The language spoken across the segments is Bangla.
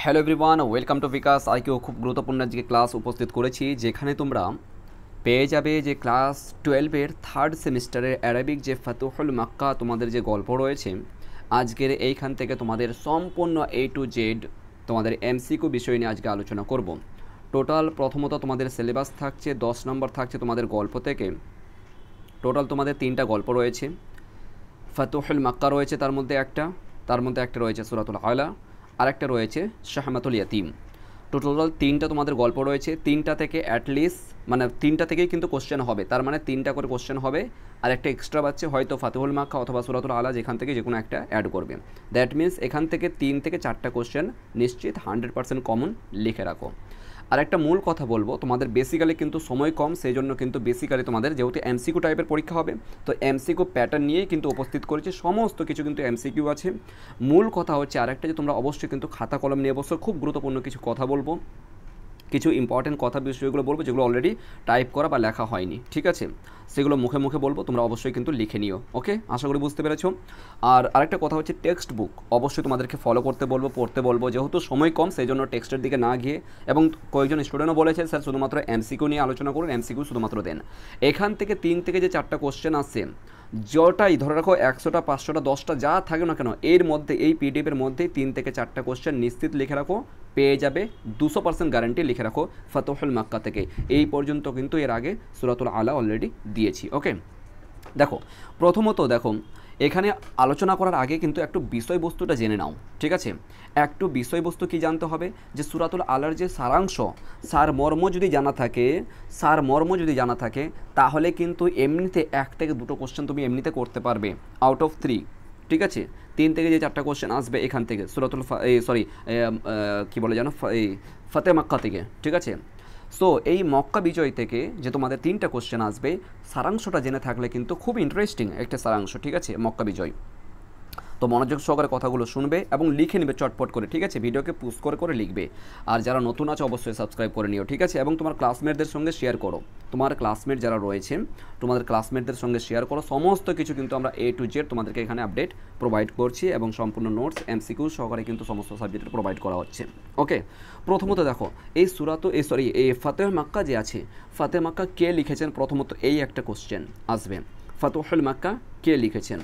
Hello everyone, welcome to Bikash IQ. খুব গুরুত্বপূর্ণ আজকে ক্লাস উপস্থিত করেছি, যেখানে তোমরা পেয়ে যাবে যে ক্লাস 12-এর থার্ড সেমিস্টারের অ্যারাবিক যে ফাতুহুল মাক্কা তোমাদের যে গল্প রয়েছে, আজকের এইখান থেকে তোমাদের সম্পূর্ণ A to Z তোমাদের এমসিকিউ বিষয় নিয়ে আজকে আলোচনা করব। টোটাল প্রথমত তোমাদের সিলেবাস থাকছে 10 নম্বর থাকছে তোমাদের গল্প থেকে। টোটাল তোমাদের 3টা গল্প রয়েছে। ফাতুহুল মাক্কা রয়েছে তার মধ্যে একটা রয়েছে সূরাতুল আলা, আরেকটা রয়েছে শাহমাতুল ইয়াতিম। টোটাল 3টা তোমাদের গল্প রয়েছে। 3টা থেকে অ্যাটলিস্ট মানে 3টা থেকেই কিন্তু কোশ্চেন হবে, তার মানে 3টা করে কোশ্চেন হবে, আর একটা এক্সট্রা বাচ্চা হয়তো ফাতুহুল মাক্কা অথবা সূরাতুল আলা, যেখান থেকে যে কোনো একটা অ্যাড করবে। দ্যাট মিনস এখান থেকে 3 থেকে 4টা কোশ্চেন নিশ্চিত 100% কমন লিখে রাখো। আর একটা মূল কথা বলবো, তোমাদের বেসিক্যালি কিন্তু সময় কম, সেই জন্য কিন্তু বেসিক্যালি তোমাদের যেহেতু এমসিকিউ টাইপের পরীক্ষা হবে, তো এমসিকিউ প্যাটার্ন নিয়েই কিন্তু উপস্থিত করেছি, সমস্ত কিছু কিন্তু এমসিকিউ আছে। মূল কথা হচ্ছে আরেকটা, যে তোমরা অবশ্যই কিন্তু খাতা কলম নিয়ে বসো। খুব গুরুত্বপূর্ণ কিছু কথা বলবো, কিছু ইম্পর্টেন্ট কথা বিষয়গুলো বলবো যেগুলো অলরেডি টাইপ করা বা লেখা হয়নি, ঠিক আছে? সেগুলো মুখে মুখে বলবো, তোমরা অবশ্যই কিন্তু লিখে নিও। ওকে, আশা করি বুঝতে পেরেছো। আর আরেকটা কথা হচ্ছে, টেক্সট বুক অবশ্যই তোমাদেরকে ফলো করতে বলবো, পড়তে বলবো, যেহেতু সময় কম সেই জন্য টেক্সটের দিকে না গিয়ে, এবং কয়েকজন স্টুডেন্টও বলেছে স্যার শুধুমাত্র এমসিকিউ নিয়ে আলোচনা করুন, এমসিকিউ শুধুমাত্র দেন। এখান থেকে 3 থেকে যে 4টা কোশ্চেন আসছে, যটাই ধরে রাখো 100টা 500টা 10টা যা থাকে না কেন, এর মধ্যে এই পিডিএফের মধ্যে 3 থেকে 4টা কোশ্চেন নিশ্চিত লিখে রাখো, পেয়ে যাবে 200% গ্যারান্টি লিখে রাখো ফাতুহুল মাক্কা থেকে। এই পর্যন্ত কিন্তু এর আগে সূরাতুল আলা অলরেডি দিয়েছি। ওকে, দেখো প্রথমত দেখো, এখানে আলোচনা করার আগে কিন্তু একটু বিষয়বস্তুটা জেনে নাও, ঠিক আছে? একটু বিষয়বস্তু কি জানতে হবে, যে সূরাতুল আলার যে সারাংশ, সারমর্ম যদি জানা থাকে তাহলে কিন্তু এমনিতে 1 থেকে 2টো কোশ্চেন তুমি এমনিতে করতে পারবে আউট অফ 3, ঠিক আছে? 3 থেকে যে 4টা কোশ্চেন আসবে এখান থেকে সূরাতুল কী বলে জানো, এই ফাতে মাক্কা থেকে, ঠিক আছে? সো এই মক্কা বিজয় থেকে যে তোমাদের 3টা কোশ্চেন আসবে, সারাংশটা জেনে থাকলে কিন্তু খুব ইন্টারেস্টিং একটা সারাংশ, ঠিক আছে? মক্কা বিজয়। তো মনোযোগ সহকারে কথাগুলো শুনবে এবং লিখে নেবে চটপট করে, ঠিক আছে? ভিডিওকে পুশ করে করে লিখবে। আর যারা নতুন আছে অবশ্যই সাবস্ক্রাইব করে নিও, ঠিক আছে? এবং তোমার ক্লাসমেটদের সঙ্গে শেয়ার করো, তোমার ক্লাসমেট যারা রয়েছে তোমাদের ক্লাসমেটদের সঙ্গে শেয়ার করো। সমস্ত কিছু কিন্তু আমরা A to Z তোমাদেরকে এখানে আপডেট প্রোভাইড করছি, এবং সম্পূর্ণ নোটস এমসিকিউ সহকারে কিন্তু সমস্ত সাবজেক্টের প্রোভাইড করা হচ্ছে। ওকে, প্রথমত দেখো, এই এই ফাতুহুল মাক্কা যে আছে, ফাতুহুল মাক্কা কে লিখেছেন, প্রথমত এই একটা কোশ্চেন আসবে, ফাতুহুল মাক্কা কে লিখেছেন,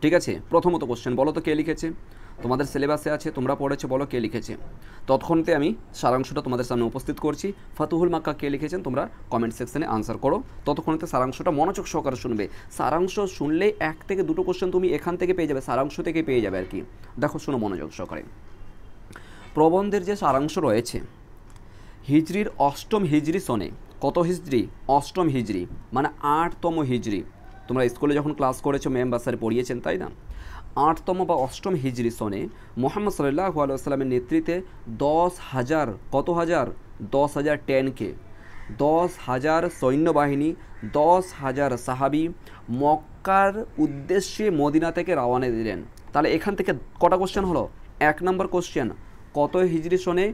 ঠিক আছে? প্রথমত কোশ্চেন, বলো তো কে লিখেছে? তোমাদের সিলেবাসে আছে, তোমরা পড়েছো, বলো কে লিখেছে। তৎক্ষণতে আমি সারাংশটা তোমাদের সামনে উপস্থিত করছি। ফাতুহুল মাক্কা কে লিখেছেন তোমরা কমেন্ট সেকশনে আনসার করো। ততক্ষণতে সারাংশটা মনোযোগ সহকারে শুনবে। সারাংশ শুনলেই 1 থেকে 2টো কোশ্চেন তুমি এখান থেকে পেয়ে যাবে, সারাংশ থেকে পেয়ে যাবে আর কি। দেখো শোনো মনোযোগ সহকারে, প্রবন্ধের যে সারাংশ রয়েছে, হিজরির 8ম হিজরি সনে, কত হিজরি? 8ম হিজরি, মানে 8তম হিজরি। তোমরা স্কুলে যখন ক্লাস করেছো ম্যাম বা স্যার পড়িয়েছেন, তাই না? 8তম বা 8ম হিজরি সনে মুহাম্মদ সাল্লাল্লাহু আলাইহি ওয়াসাল্লামের নেতৃত্বে 10,000 কত হাজার? 10,000 ট্যাঙ্কে, 10,000 সৈন্যবাহিনী, 10,000 সাহাবি মক্কার উদ্দেশ্যে মদিনা থেকে রওনা দিলেন। তাহলে এখান থেকে কটা কোশ্চেন হলো? 1 নম্বর কোশ্চেন, কত হিজরি সনে?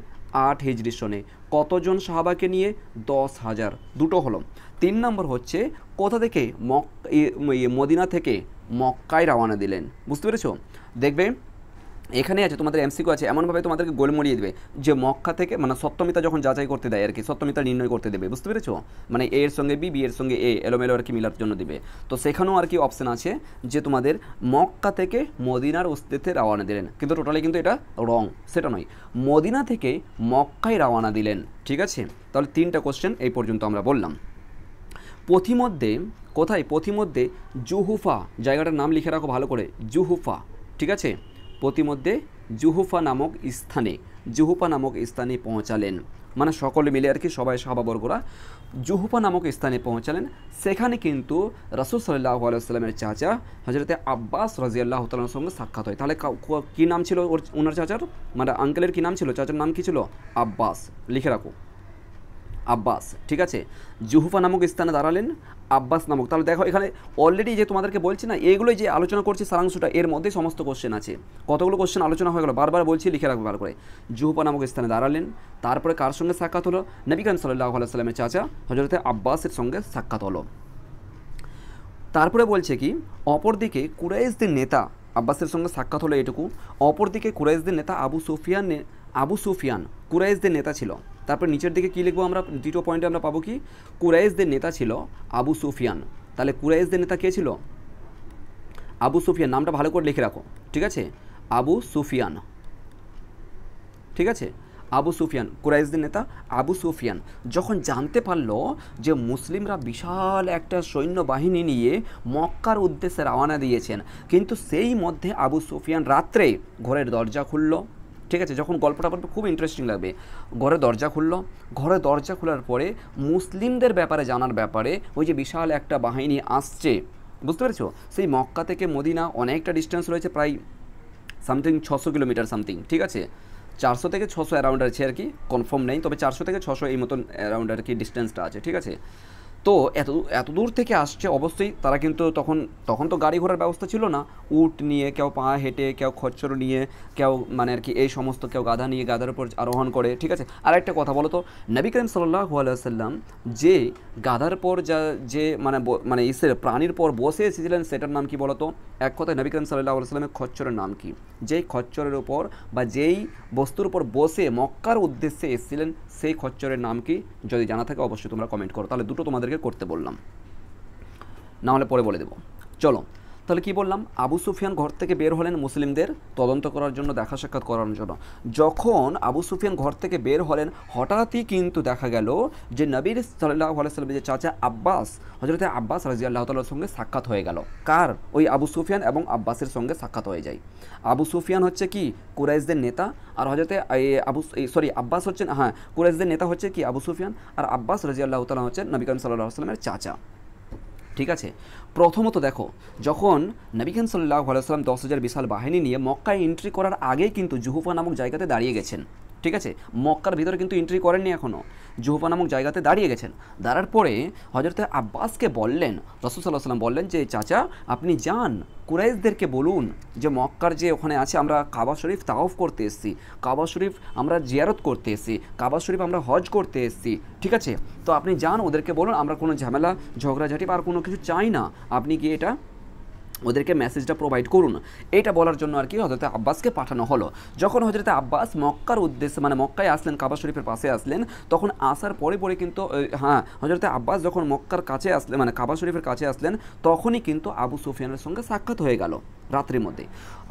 8 হিজরি সনে। কতজন সাহাবাকে নিয়ে? 10,000, দুটো হলো। 3 নম্বর হচ্ছে কোথা থেকে? মদিনা থেকে মক্কায় রওনা দিলেন। বুঝতে পেরেছো? দেখবে এখানে আছে তোমাদের এমসিকিউ আছে, এমনভাবে তোমাদেরকে গোলমরিয়ে দেবে যে মক্কা থেকে, মানে সত্যমিতা যখন যাচাই করতে দেয় আর কি, সত্যমিতা নির্ণয় করতে দেবে, বুঝতে পেরেছো? মানে এ এর সঙ্গে বি, বি এর সঙ্গে এ, এলোমেলো আর কি মিলার জন্য দিবে। তো সেখানেও আর কি অপশান আছে যে তোমাদের মক্কা থেকে মদিনার অস্তিত্বে রওনা দিলেন, কিন্তু টোটালি কিন্তু এটা রং, সেটা নয়। মদিনা থেকে মক্কায় রওনা দিলেন, ঠিক আছে? তাহলে 3টা কোশ্চেন এই পর্যন্ত আমরা বললাম। পথিমধ্যে কোথায়? পথিমধ্যে জুহুফা, জায়গাটার নাম লিখে রাখো ভালো করে, জুহুফা, ঠিক আছে? পথিমধ্যে জুহুফা নামক স্থানে পৌঁছালেন, মানে সকলে মিলে আর কি, সবাই সাহাবাবর্গরা জুহুফা নামক স্থানে পৌঁছালেন। সেখানে কিন্তু রাসূল সাল্লাল্লাহু আলাইহি ওয়াসাল্লামের চাচা হযরতে আব্বাস রাদিয়াল্লাহু তাআলার সঙ্গে সাক্ষাৎ হয়। তাহলে কী নাম ছিল ওনার চাচার, মানে আঙ্কেলের কী নাম ছিল? চাচার নাম কী ছিল? আব্বাস, লিখে রাখো আব্বাস, ঠিক আছে? জুহুফা নামক স্থানে দাঁড়ালেন আব্বাস নামক। তাহলে দেখো এখানে অলরেডি যে তোমাদেরকে বলছি না, এইগুলোই যে আলোচনা করছি সারাংশটা, এর মধ্যে সমস্ত কোশ্চেন আছে। কতগুলো কোশ্চেন আলোচনা হয়ে গেল, বারবার বলছি, লিখে রাখবে ভালো করে। জুহুফা নামক স্থানে দাঁড়ালেন, তারপরে কার সঙ্গে সাক্ষাৎ হলো? নবী করিম সাল্লাল্লাহু আলাইহি ওয়াসাল্লামের চাচা হযরতে আব্বাসের সঙ্গে সাক্ষাৎ হলো। তারপরে বলছে কি, অপরদিকে কুরাইশদের নেতা, আব্বাসের সঙ্গে সাক্ষাৎ হলো এটুকু, অপরদিকে কুরাইশদের নেতা আবু সুফিয়ান কুরাইশদের নেতা ছিল। তারপর নিচের দিকে কী লিখবো আমরা, দ্বিতীয় পয়েন্টে আমরা পাবো কি, কুরাইশদের নেতা ছিল আবু সুফিয়ান। তাহলে কুরাইশদের নেতা কে ছিল? আবু সুফিয়ান। নামটা ভালো করে লিখে রাখো, ঠিক আছে? আবু সুফিয়ান, ঠিক আছে? আবু সুফিয়ান, কুরাইশদের নেতা আবু সুফিয়ান যখন জানতে পারলো যে মুসলিমরা বিশাল একটা সৈন্যবাহিনী নিয়ে মক্কার উদ্দেশ্যে রওনা দিয়েছেন, কিন্তু সেই মধ্যে আবু সুফিয়ান রাত্রে ঘরের দরজা খুললো, ঠিক আছে? যখন গল্পটা বলবে খুব ইন্টারেস্টিং লাগবে। ঘরে দরজা খুললো, ঘরে দরজা খোলার পরে মুসলিমদের ব্যাপারে জানার ব্যাপারে, ওই যে বিশাল একটা বাহিনী আসছে, বুঝতে পেরেছো? সেই মক্কা থেকে মদিনা অনেকটা ডিস্টেন্স রয়েছে, প্রায় সামথিং 600 কিলোমিটার সামথিং, ঠিক আছে? 400 থেকে 600 অ্যারাউন্ড আছে আর কি, কনফার্ম নেই, তবে 400 থেকে 600 এই মতন অ্যারাউন্ড আর কি ডিস্টেন্সটা আছে, ঠিক আছে? তো এত দূর থেকে আসছে, অবশ্যই তারা কিন্তু তখন তো গাড়ি ঘোড়ার ব্যবস্থা ছিল না, উট নিয়ে, কেউ পা হেঁটে, কেউ খচ্চর নিয়ে, কেউ মানে আর কি এই সমস্ত, কেউ গাধা নিয়ে গাধার উপর আরোহণ করে, ঠিক আছে? আর একটা কথা বলো তো, নবী করিম সাল্লাল্লাহু আলাইহি ওয়াসাল্লাম যে গাধার পর যে মানে ইসের প্রাণীর পর বসে এসেছিলেন সেটার নাম কি বলো তো? এক কথায় নবী করিম সাল্লাল্লাহু আলাইহি ওয়াসাল্লামের খচ্চরের নাম কি? যেই খচ্চরের উপর বা যেই বস্তুর উপর বসে মক্কার উদ্দেশ্যে এসেছিলেন সেই খচ্চরের নাম কি? যদি জানা থাকে অবশ্যই তোমরা কমেন্ট করো, তাহলে দুটো তোমাদেরকে করতে বললাম, না হলে পরে বলে দেবো। চলো, তাহলে কি বললাম, আবু সুফিয়ান ঘর থেকে বের হলেন মুসলিমদের তদন্ত করার জন্য, দেখা সাক্ষাৎ করার জন্য। যখন আবু সুফিয়ান ঘর থেকে বের হলেন, হঠাৎই কিন্তু দেখা গেল যে নবীর সাল্লাল্লাহু আলাইহি ওয়াসাল্লামের যে চাচা আব্বাস, হযরতে আব্বাস রাদিয়াল্লাহু তাআলার সঙ্গে সাক্ষাৎ হয়ে গেল। কার? ওই আবু সুফিয়ান এবং আব্বাসের সঙ্গে সাক্ষাৎ হয়ে যায়। আবু সুফিয়ান হচ্ছে কি কুরাইশদের নেতা, আর হযরতে আব্বাস হচ্ছেন, হ্যাঁ, কুরাইশদের নেতা হচ্ছে কি আবু সুফিয়ান, আর আব্বাস রাদিয়াল্লাহু তাআলা হচ্ছেন নবী করিম সাল্লাল্লাহু আলাইহি ওয়াসাল্লামের চাচা, ঠিক আছে? প্রথমত দেখো, যখন নবী করিম সাল্লাল্লাহু আলাইহি ওয়াসাল্লাম 10,000 বিশাল বাহিনী নিয়ে মক্কায় এন্ট্রি করার আগেই কিন্তু জুহুফা নামক জায়গাতে দাঁড়িয়ে গেছেন, ঠিক আছে? মক্কার ভিতরে কিন্তু এন্ট্রি করেননি এখনও, জুহুফা নামক জায়গাতে দাঁড়িয়ে গেছেন। দাঁড়ার পরে হযরতে আব্বাসকে বললেন, রাসূল সাল্লাল্লাহু আলাইহি ওয়াসাল্লাম বললেন যে চাচা আপনি যান, কুরাইশদেরকে বলুন যে মক্কার যে ওখানে আছে, আমরা কাবা শরীফ তাওয়াফ করতে এসেছি, কাবা শরীফ আমরা জিয়ারত করতে এসেছি, কাবা শরীফ আমরা হজ করতে এসেছি, ঠিক আছে? তো আপনি যান, ওদেরকে বলুন আমরা কোনো ঝামেলা ঝগড়াঝাটি বা আর কোনো কিছু চাই না, আপনি কি এটা ওদেরকে মেসেজটা প্রোভাইড করুন। এটা বলার জন্য আর কি হযরতে আব্বাসকে পাঠানো হলো। যখন হযরতে আব্বাস মক্কার উদ্দেশ্যে মানে মক্কায় আসলেন, কাবা শরীফের পাশে আসলেন, তখন আসার পরে কিন্তু হযরতে আব্বাস যখন মক্কার কাছে আসলেন, মানে কাবা শরীফের কাছে আসলেন, তখনই কিন্তু আবু সুফিয়ানের সঙ্গে সাক্ষাৎ হয়ে গেল রাত্রির মধ্যে।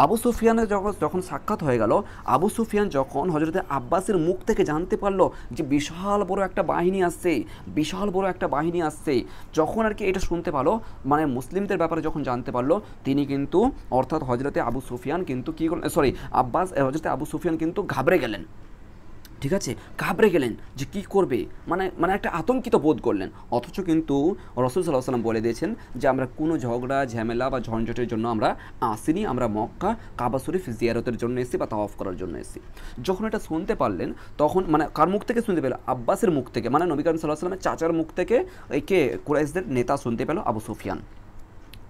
আবু সুফিয়ানের যখন সাক্ষাৎ হয়ে গেল, আবু সুফিয়ান যখন হযরতে আব্বাসের মুখ থেকে জানতে পারলো যে বিশাল বড় একটা বাহিনী আসছে, বিশাল বড় একটা বাহিনী আসছে, যখন আর কি এটা শুনতে পারলো, মানে মুসলিমদের ব্যাপারে যখন জানতে পারলো, তিনি কিন্তু অর্থাৎ হযরতে আবু সুফিয়ান কিন্তু কি করলেন, হযরতে আবু সুফিয়ান কিন্তু ঘাবড়ে গেলেন, ঠিক আছে? ঘাবড়ে গেলেন যে কী করবে, মানে একটা আতঙ্কিত বোধ করলেন। অথচ কিন্তু রাসূল সাল্লাল্লাহু আলাইহি ওয়াসাল্লাম বলে দিয়েছেন যে আমরা কোনো ঝগড়া ঝামেলা বা ঝঞ্ঝটের জন্য আমরা আসিনি, আমরা মক্কা কাবা শরীফ জিয়ারতের জন্য এসেছি বা তাওয়াফ করার জন্য এসেছি। যখন এটা শুনতে পারলেন, তখন মানে কার মুখ থেকে শুনতে পেল? আব্বাসের মুখ থেকে, মানে নবী করিম সাল্লাল্লাহু আলাইহি ওয়াসাল্লামের চাচার মুখ থেকে কুরাইশদের নেতা শুনতে পেল আবু সুফিয়ান।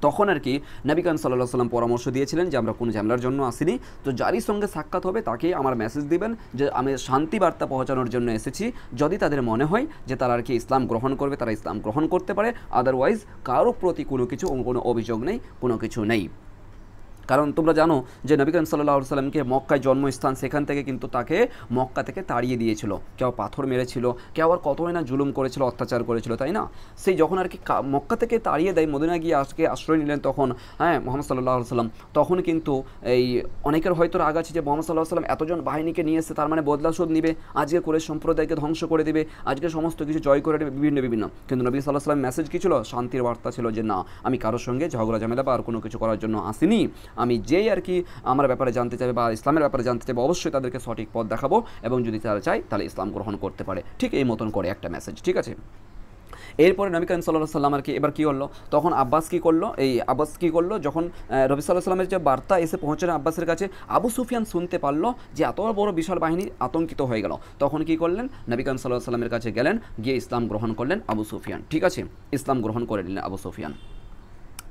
তখন আর কি নবী করিম সাল্লাল্লাহু আলাইহি ওয়াসাল্লাম পরামর্শ দিয়েছিলেন যে আমরা কোনো ঝামেলার জন্য আসিনি, তো যারই সঙ্গে সাক্ষাৎ হবে তাকে আমার মেসেজ দিবেন যে আমি শান্তি বার্তা পৌঁছানোর জন্য এসেছি। যদি তাদের মনে হয় যে তারা আর কি ইসলাম গ্রহণ করবে, তারা ইসলাম গ্রহণ করতে পারে, আদারওয়াইজ কারো প্রতি কোনো অভিযোগ নেই, কোনো কিছু নেই। কারণ তোমরা জানো যে নবী করিম সাল্লাল্লাহু আলাইহি ওয়াসাল্লামকে মক্কায় জন্মস্থান, সেখান থেকে কিন্তু তাকে মক্কা থেকে তাড়িয়ে দিয়েছিল, কেউ পাথর মেরেছিল, কেউ আর কতই না জুলুম করেছিল, অত্যাচার করেছিল, তাই না? সেই যখন আর কি মক্কা থেকে তাড়িয়ে দেয়, মদিনা গিয়ে আজকে আশ্রয় নিলেন, তখন মুহাম্মদ সাল্লাল্লাহু আলাইহি ওয়াসাল্লাম, তখন কিন্তু এই অনেকের হয়তো রাগ আছে যে মুহাম্মদ সাল্লাল্লাহু আলাইহি ওয়াসাল্লাম এতজন বাহিনীকে নিয়ে এসে তার মানে বদলাশোধ নিবে, আজকে কুরাইশ সম্প্রদায়কে ধ্বংস করে দেবে, আজকে সমস্ত কিছু জয় করে দেবে, বিভিন্ন। কিন্তু নবী সাল্লাল্লাহু আলাইহি ওয়াসাল্লাম মেসেজ কী ছিল? শান্তির বার্তা ছিল যে না, আমি কারোর সঙ্গে ঝগড়া ঝামেলা বা আর কোনো কিছু করার জন্য আসিনি, আমি যেই আর কি আমার ব্যাপারে জানতে চাইবে বা ইসলামের ব্যাপারে জানতে চাইবে, অবশ্যই তাদেরকে সঠিক পথ দেখাবো, এবং যদি তারা চায় তাহলে ইসলাম গ্রহণ করতে পারে। ঠিক এই মতন করে একটা মেসেজ, ঠিক আছে? এরপরে নবী করিম সাল্লাল্লাহু আলাইহি ওয়াসাল্লাম আর কি এবার কী করলো, তখন আব্বাস কী করলো, যখন নবী সাল্লাল্লাহু আলাইহি ওয়াসাল্লামের যে বার্তা এসে পৌঁছানো আব্বাসের কাছে, আবু সুফিয়ান শুনতে পারলো যে এত বড় বিশাল বাহিনী, আতঙ্কিত হয়ে গেল। তখন কী করলেন? নবী করিম সাল্লাল্লাহু আলাইহি ওয়াসাল্লামের কাছে গেলেন, গিয়ে ইসলাম গ্রহণ করলেন আবু সুফিয়ান, ঠিক আছে? ইসলাম গ্রহণ করে নিলেন আবু সুফিয়ান।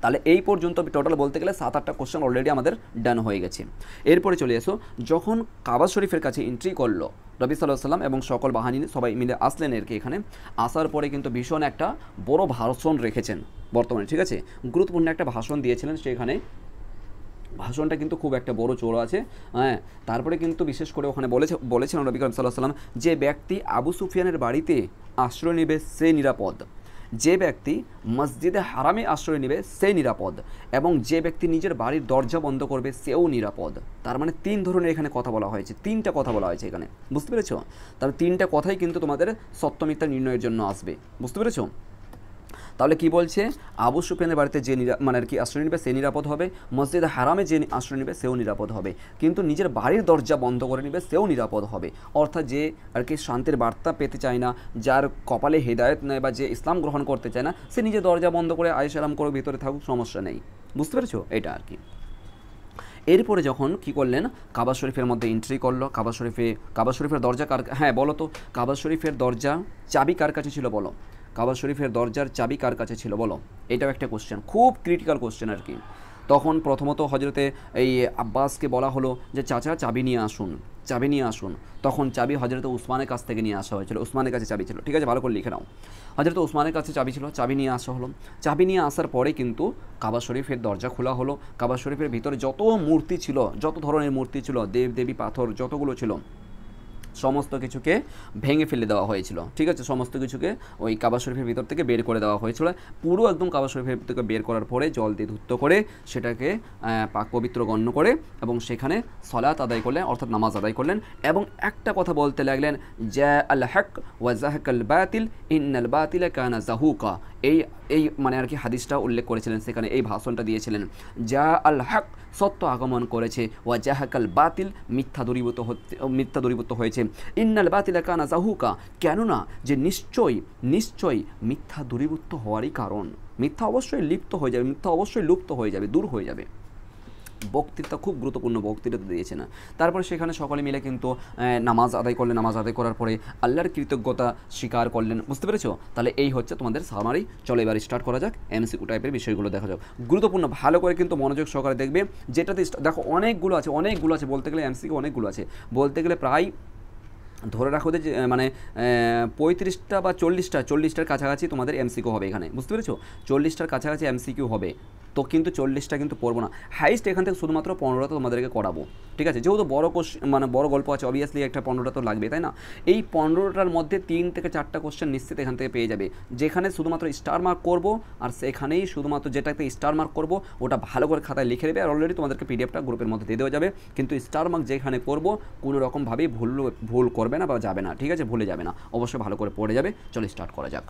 তাহলে এই পর্যন্ত টোটাল বলতে গেলে 7-8টা কোশ্চেন অলরেডি আমাদের ডান হয়ে গেছে। এরপরে চলে এসো, যখন কাবা শরীফের কাছে এন্ট্রি করলো নবী সাল্লাল্লাহু আলাইহি ওয়াসাল্লাম এবং সকল বাহিনী সবাই মিলে আসলেন আর কি এখানে, আসার পরে কিন্তু ভীষণ একটা বড় ভাষণ রেখেছেন বর্তমানে, ঠিক আছে? গুরুত্বপূর্ণ একটা ভাষণ দিয়েছিলেন সেখানে। ভাষণটা কিন্তু খুব একটা বড় চোর আছে। হ্যাঁ, তারপরে কিন্তু বিশেষ করে ওখানে বলেছিলেন নবী করিম সাল্লাল্লাহু আলাইহি ওয়াসাল্লাম, যে ব্যক্তি আবু সুফিয়ানের বাড়িতে আশ্রয় নেবে সে নিরাপদ, যে ব্যক্তি মসজিদে হারামে আশ্রয় নেবে সে নিরাপদ, এবং যে ব্যক্তি নিজের বাড়ির দরজা বন্ধ করবে সেও নিরাপদ। তার মানে 3 ধরনের এখানে কথা বলা হয়েছে, 3টা কথা বলা হয়েছে এখানে, বুঝতে পেরেছো? তাহলে 3টা কথাই কিন্তু তোমাদের সত্য মিথ্যা নির্ণয়ের জন্য আসবে, বুঝতে পেরেছো? তাহলে কি বলছে, আবু সুফিয়ানের বাড়িতে যে মানে আর কি আশ্রয় নেবে সে নিরাপদ হবে, মসজিদে হারামে যে আশ্রয় নেবে সেও নিরাপদ হবে, কিন্তু নিজের বাড়ির দরজা বন্ধ করে নেবে সেও নিরাপদ হবে। অর্থাৎ যে আর কি শান্তির বার্তা পেতে চায় না, যার কপালে হেদায়েত নেয় বা যে ইসলাম গ্রহণ করতে চায় না, সে নিজে দরজা বন্ধ করে আয়েশ আরাম করে ভিতরে থাকুক, সমস্যা নেই, বুঝতে পেরেছো? এটা আর কি। এরপরে যখন কি করলেন, কাবা শরীফের মধ্যে এন্ট্রি করলো। কাবা শরীফের দরজা কার, হ্যাঁ বলো তো, কাবা শরীফের দরজা চাবি কার কাছে ছিল বলো? কাবা শরীফের দরজার চাবি কার কাছে ছিল বলো? এটাও একটা কোশ্চেন, খুব ক্রিটিক্যাল কোশ্চেন আর কি। তখন প্রথমত হজরতে এই আব্বাসকে বলা হলো যে চাচা চাবি নিয়ে আসুন। তখন চাবি হজরত উসমানের কাছ থেকে নিয়ে আসা হয়েছিল, উসমানের কাছে চাবি ছিল, ঠিক আছে, ভালো করে লিখে নাও। হজরত উসমানের কাছে চাবি ছিল, চাবি নিয়ে আসা হলো। চাবি নিয়ে আসার পরে কিন্তু কাবা শরীফের দরজা খোলা হলো। কাবা শরীফের ভিতরে যত মূর্তি ছিল, যত ধরনের মূর্তি ছিল, দেব দেবী পাথর যতগুলো ছিল, সমস্ত কিছুকে ভেঙে ফেলে দেওয়া হয়েছিল, ঠিক আছে, সমস্ত কিছুকে ওই কাবা শরীফের ভিতর থেকে বের করে দেওয়া হয়েছিল। পুরো একদম কাবা শরীফের ভিতর থেকে বের করার পরে জল দিয়ে ধুত্ত করে সেটাকে পাক পবিত্র গণ্য করে এবং সেখানে সলাত আদায় করলেন, অর্থাৎ নামাজ আদায় করলেন, এবং একটা কথা বলতে লাগলেন, জা আল হক ওয়া জাহাকাল বাতিল ইন্নাল বাতিলা কানা জাহুকা। এই মানে আর কি হাদিসটা উল্লেখ করেছিলেন সেখানে, এই ভাষণটা দিয়েছিলেন, যা আল হক সত্য আগমন করেছে, ওয়া জাহাকাল বাতিল মিথ্যা দূরীভূত হয়েছে, ইন্নাল বাতিলা কানা জাহুকা, কেননা যে নিশ্চয়ই মিথ্যা দূরীভূত হওয়ারই কারণ, মিথ্যা অবশ্যই লিপ্ত হয়ে যাবে, মিথ্যা অবশ্যই লুপ্ত হয়ে যাবে, দূর হয়ে যাবে। বক্তৃতা খুব গুরুত্বপূর্ণ বক্তৃতা দিয়েছে না। তারপরে সেখানে সকলে মিলে কিন্তু নামাজ আদায় করলেন, নামাজ আদায় করার পরে আল্লাহর কৃতজ্ঞতা স্বীকার করলেন, বুঝতে পেরেছো? তাহলে এই হচ্ছে তোমাদের সামারি। চলো এবার স্টার্ট করা যাক, এমসিকিউ টাইপের বিষয়গুলো দেখা যাক, গুরুত্বপূর্ণ, ভালো করে কিন্তু মনোযোগ সহকারে দেখবে। যেটাতে দেখো অনেকগুলো আছে বলতে গেলে, এমসিকিউ অনেকগুলো আছে বলতে গেলে, প্রায় ধরে রাখো যে মানে 35টা বা 40টার কাছাকাছি তোমাদের এমসিকিউ হবে এখানে, বুঝতে পেরেছো? 40টার কাছাকাছি এমসিকিউ হবে। তো কিন্তু 40টা কিন্তু পড়বো না, হাইস্ট এখান থেকে শুধুমাত্র 15টা তোমাদেরকে করাবো, ঠিক আছে, যেহেতু বড় গল্প আছে, অবভিয়াসলি একটা 15টা তো লাগবে, তাই না? এই 15টার মধ্যে 3 থেকে 4টা কোশ্চেন নিশ্চিত এখান থেকে পেয়ে যাবে, যেখানে শুধুমাত্র স্টার মার্ক করবো, আর সেখানেই শুধুমাত্র যেটাতে স্টার মার্ক করবো ওটা ভালো করে খাতায় লিখে দেবে, আর অলরেডি তোমাদেরকে পিডিএফটা গ্রুপের মধ্যে দিয়ে দেওয়া যাবে। কিন্তু স্টার মার্ক যেখানে করবো কোনো রকমভাবেই ভুল করবে না বা যাবে না, ঠিক আছে, ভুলে যাবে না, অবশ্যই ভালো করে পড়ে যাবে। চলো স্টার্ট করা যাক।